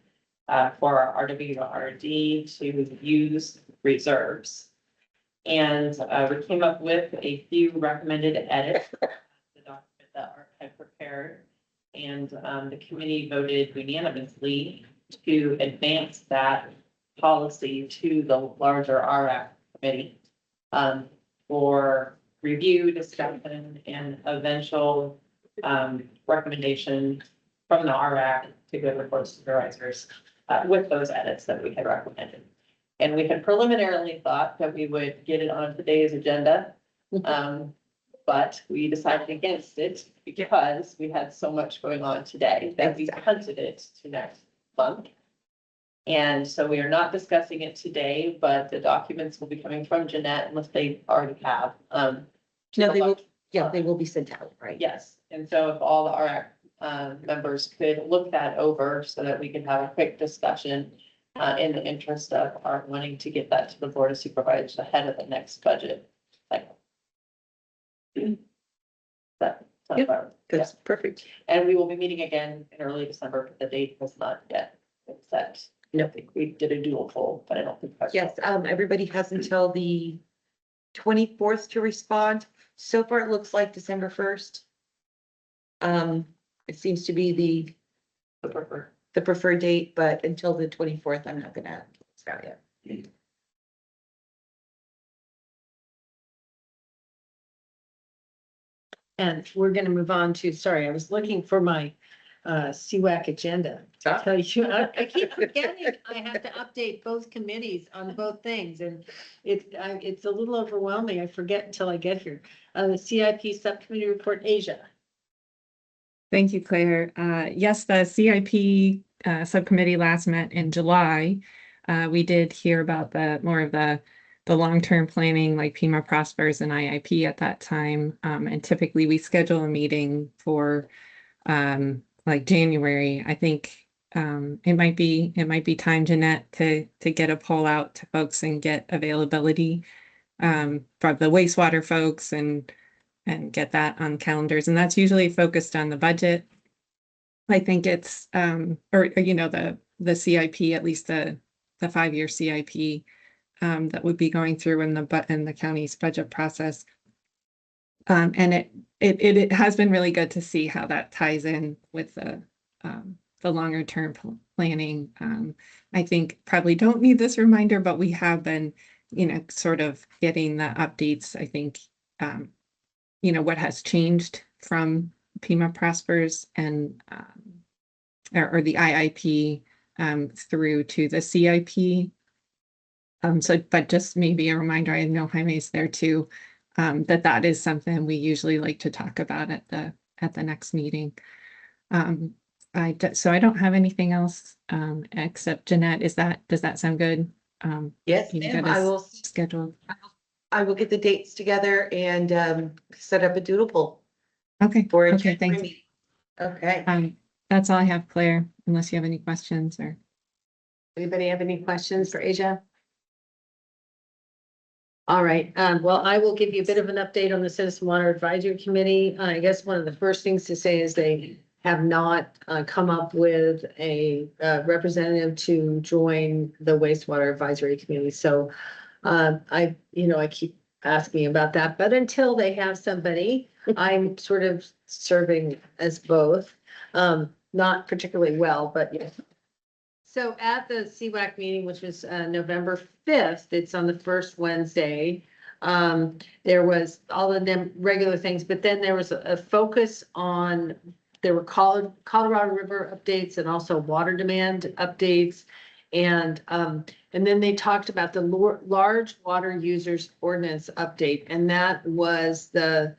for our RWRD to use reserves. And we came up with a few recommended edits to the document that Art had prepared. And the committee voted unanimously to advance that policy to the larger RWRAC committee for review, discussion, and eventual recommendation from the RWRAC to go to the Board of Supervisors with those edits that we had recommended. And we had preliminarily thought that we would get it on today's agenda. But we decided against it because we had so much going on today that we punted it to next month. And so we are not discussing it today, but the documents will be coming from Jeanette unless they already have. No, they will, yeah, they will be sent out, right? Yes, and so if all the RWRAC members could look that over so that we can have a quick discussion in the interest of our wanting to get that to the Board of Supervisors ahead of the next budget cycle. That's perfect. And we will be meeting again in early December, but the date has not yet been set. No. I think we did a dual poll, but I don't think. Yes, everybody has until the 24th to respond. So far, it looks like December 1st. It seems to be the preferred date, but until the 24th, I'm not gonna start yet. And we're gonna move on to, sorry, I was looking for my CWAC agenda. To tell you, I keep forgetting, I have to update both committees on both things, and it's a little overwhelming. I forget until I get here. The CIP subcommittee report, Asia. Thank you, Claire. Yes, the CIP subcommittee last met in July. We did hear about more of the long-term planning, like Pima Prospers and IIP at that time. And typically we schedule a meeting for like January. I think it might be time, Jeanette, to get a poll out to folks and get availability from the wastewater folks and get that on calendars. And that's usually focused on the budget. I think it's, or, you know, the CIP, at least the 5-year CIP, that would be going through in the county's budget process. And it has been really good to see how that ties in with the longer term planning. I think probably don't need this reminder, but we have been, you know, sort of getting the updates. I think, you know, what has changed from Pima Prospers and, or the IIP, through to the CIP. So, but just maybe a reminder, I know Jaime's there too, that is something we usually like to talk about at the next meeting. So I don't have anything else, except Jeanette, does that sound good? Yes, You can ma'am, get I us will, scheduled. I will get the dates together and set up a doodle poll Okay, for a okay, January thanks. meeting. Okay, That's all I have, Claire, unless you have any questions or. Anybody have any questions for Asia? All right, well, I will give you a bit of an update on the Citizen Water Advisory Committee. I guess one of the first things to say is they have not come up with a representative to join the Wastewater Advisory Committee. So I keep asking about that, but until they have somebody, I'm sort of serving as both. Not particularly well, but yes. So at the CWAC meeting, which was November 5th, it's on the first Wednesday. There was all of them regular things, but then there was a focus on, there were Colorado River updates and also water demand updates. And then they talked about the large water users ordinance update. And that was the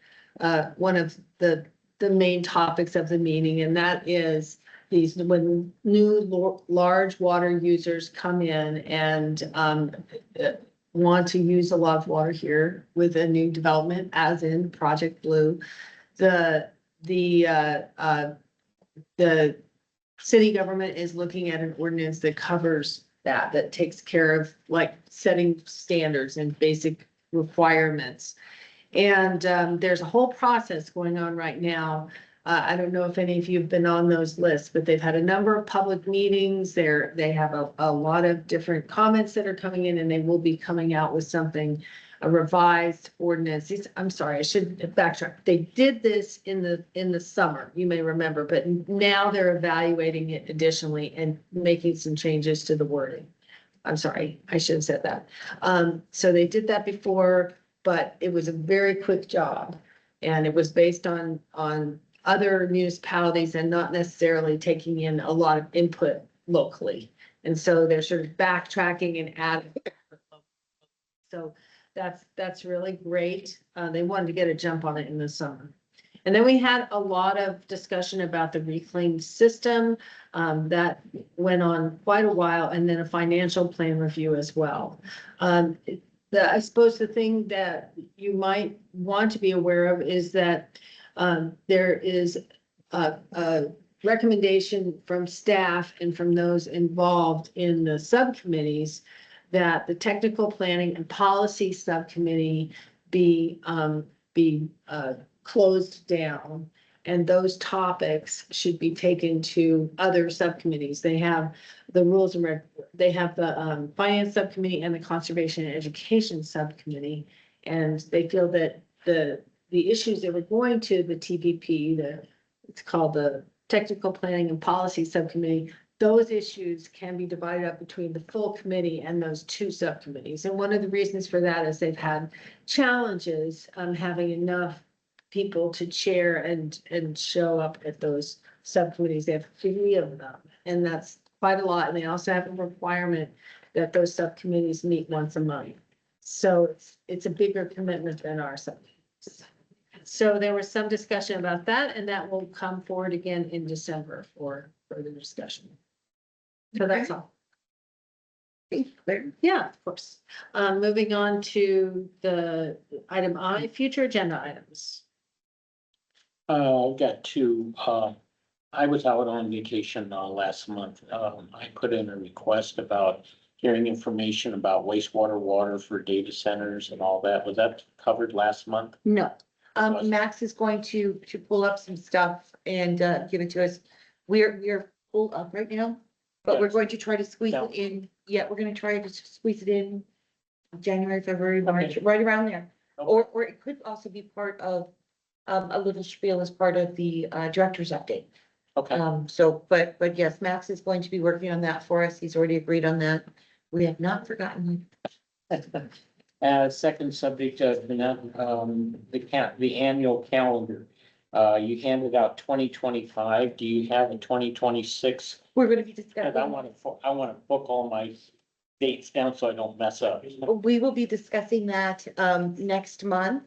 one of the main topics of the meeting. And that is these, when new large water users come in and want to use a lot of water here with a new development, as in Project Blue, the city government is looking at an ordinance that covers that takes care of like setting standards and basic requirements. And there's a whole process going on right now. I don't know if any of you have been on those lists, but they've had a number of public meetings. They have a lot of different comments that are coming in, and they will be coming out with something, a revised ordinance. I'm sorry, I should backtrack. They did this in the summer, you may remember, but now they're evaluating it additionally and making some changes to the wording. I'm sorry, I should have said that. So they did that before, but it was a very quick job. And it was based on other municipalities and not necessarily taking in a lot of input locally. And so they're sort of backtracking and adding. So that's really great. They wanted to get a jump on it in the summer. And then we had a lot of discussion about the reclaim system that went on quite a while, and then a financial plan review as well. I suppose the thing that you might want to be aware of is that there is a recommendation from staff and from those involved in the subcommittees that the technical planning and policy subcommittee be closed down, and those topics should be taken to other subcommittees. They have the rules and they have the finance subcommittee and the conservation and education subcommittee, and they feel that the issues that were going to the TPP, it's called the technical planning and policy subcommittee, those issues can be divided up between the full committee and those two subcommittees. And one of the reasons for that is they've had challenges having enough people to chair and show up at those subcommittees. They have 3 of them, and that's quite a lot. And they also have a requirement that those subcommittees meet once a month. So it's a bigger commitment than our subcommittees. So there was some discussion about that, and that will come forward again in December for further discussion. So that's all. Yeah, of course. Moving on to the item I, future agenda items. Got two. I was out on vacation last month. I put in a request about hearing information about wastewater water for data centers and all that. Was that covered last month? no. Max is going to pull up some stuff and give it to us. we're full up right now, but we're Yes. going to try to squeeze Yeah. it in. Yeah, we're gonna try to squeeze it in January, February, March, right around there. Or it could also be part of a little spiel as part of the director's update. Okay. So, but yes, Max is going to be working on that for us. He's already agreed on that. We have not forgotten. Second subject, Jeanette, the annual calendar. You handed out 2025. Do you have a 2026? We're gonna be Cause discussing. I wanna book all my dates down so I don't mess up. We will be discussing that next month.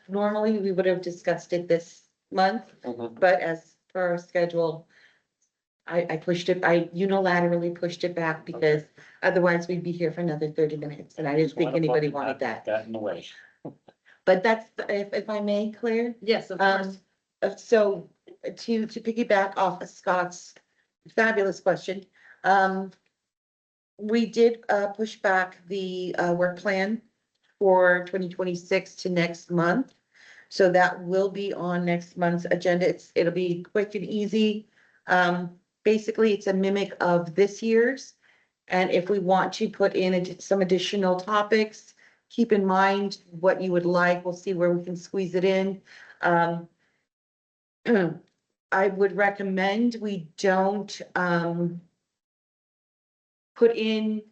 Normally, we would have discussed it this month, Mhm. but as per our schedule, I pushed it, I unilaterally pushed it back because otherwise we'd be here for another 30 minutes, and I didn't think anybody wanted that. Got in the way. But that's, if I may, Claire, Yes, of course. so to piggyback off of Scott's fabulous question, we did push back the work plan for 2026 to next month. So that will be on next month's agenda. It'll be quick and easy. Basically, it's a mimic of this year's. And if we want to put in some additional topics, keep in mind what you would like. We'll see where we can squeeze it in. I would recommend we don't put in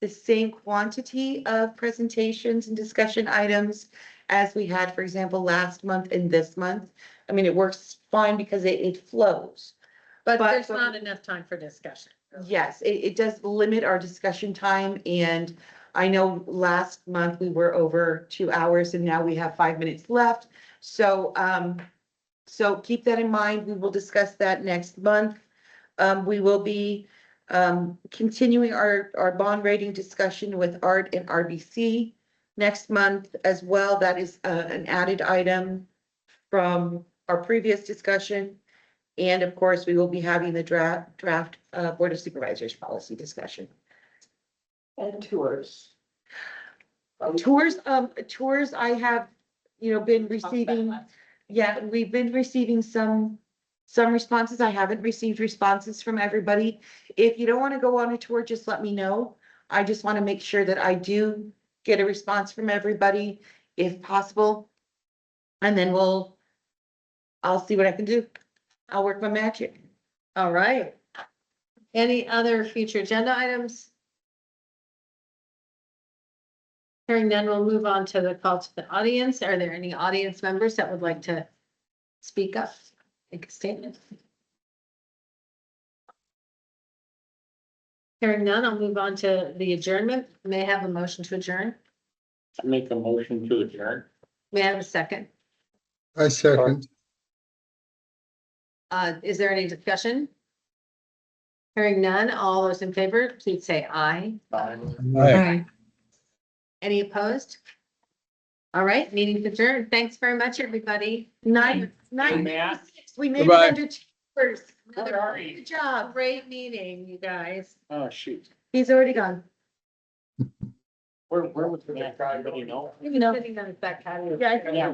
the same quantity of presentations and discussion items as we had, for example, last month and this month. I mean, it works fine because it flows. But there's not enough time for discussion. Yes, it does limit our discussion time, and I know last month we were over 2 hours and now we have 5 minutes left. So, so keep that in mind. We will discuss that next month. We will be continuing our bond rating discussion with ART and RBC next month as well. That is an added item from our previous discussion. And of course, we will be having the draft Board of Supervisors policy discussion. And tours. Tours, I have, been receiving, yeah, we've been receiving some responses. I haven't received responses from everybody. If you don't want to go on a tour, just let me know. I just want to make sure that I do get a response from everybody if possible. And then I'll see what I can do. I'll work my magic. All right. Any other future agenda items? Hearing none, we'll move on to the call to the audience. Are there any audience members that would like to speak up, make a statement? Hearing none, I'll move on to the adjournment. May I have a motion to adjourn? Make a motion to adjourn. May I have a second? I second. Is there any discussion? Hearing none, all those in favor, please say aye. Aye. Any opposed? All right, meeting's adjourned. Thanks very much, everybody. Nine, Matt. we made it Goodbye. under 2 hours. Where are you? Good job. Great meeting, you guys. Oh, shoot. He's already gone. Where was the guy? Anybody know? No. Sitting on his back patio. Yeah. Yeah.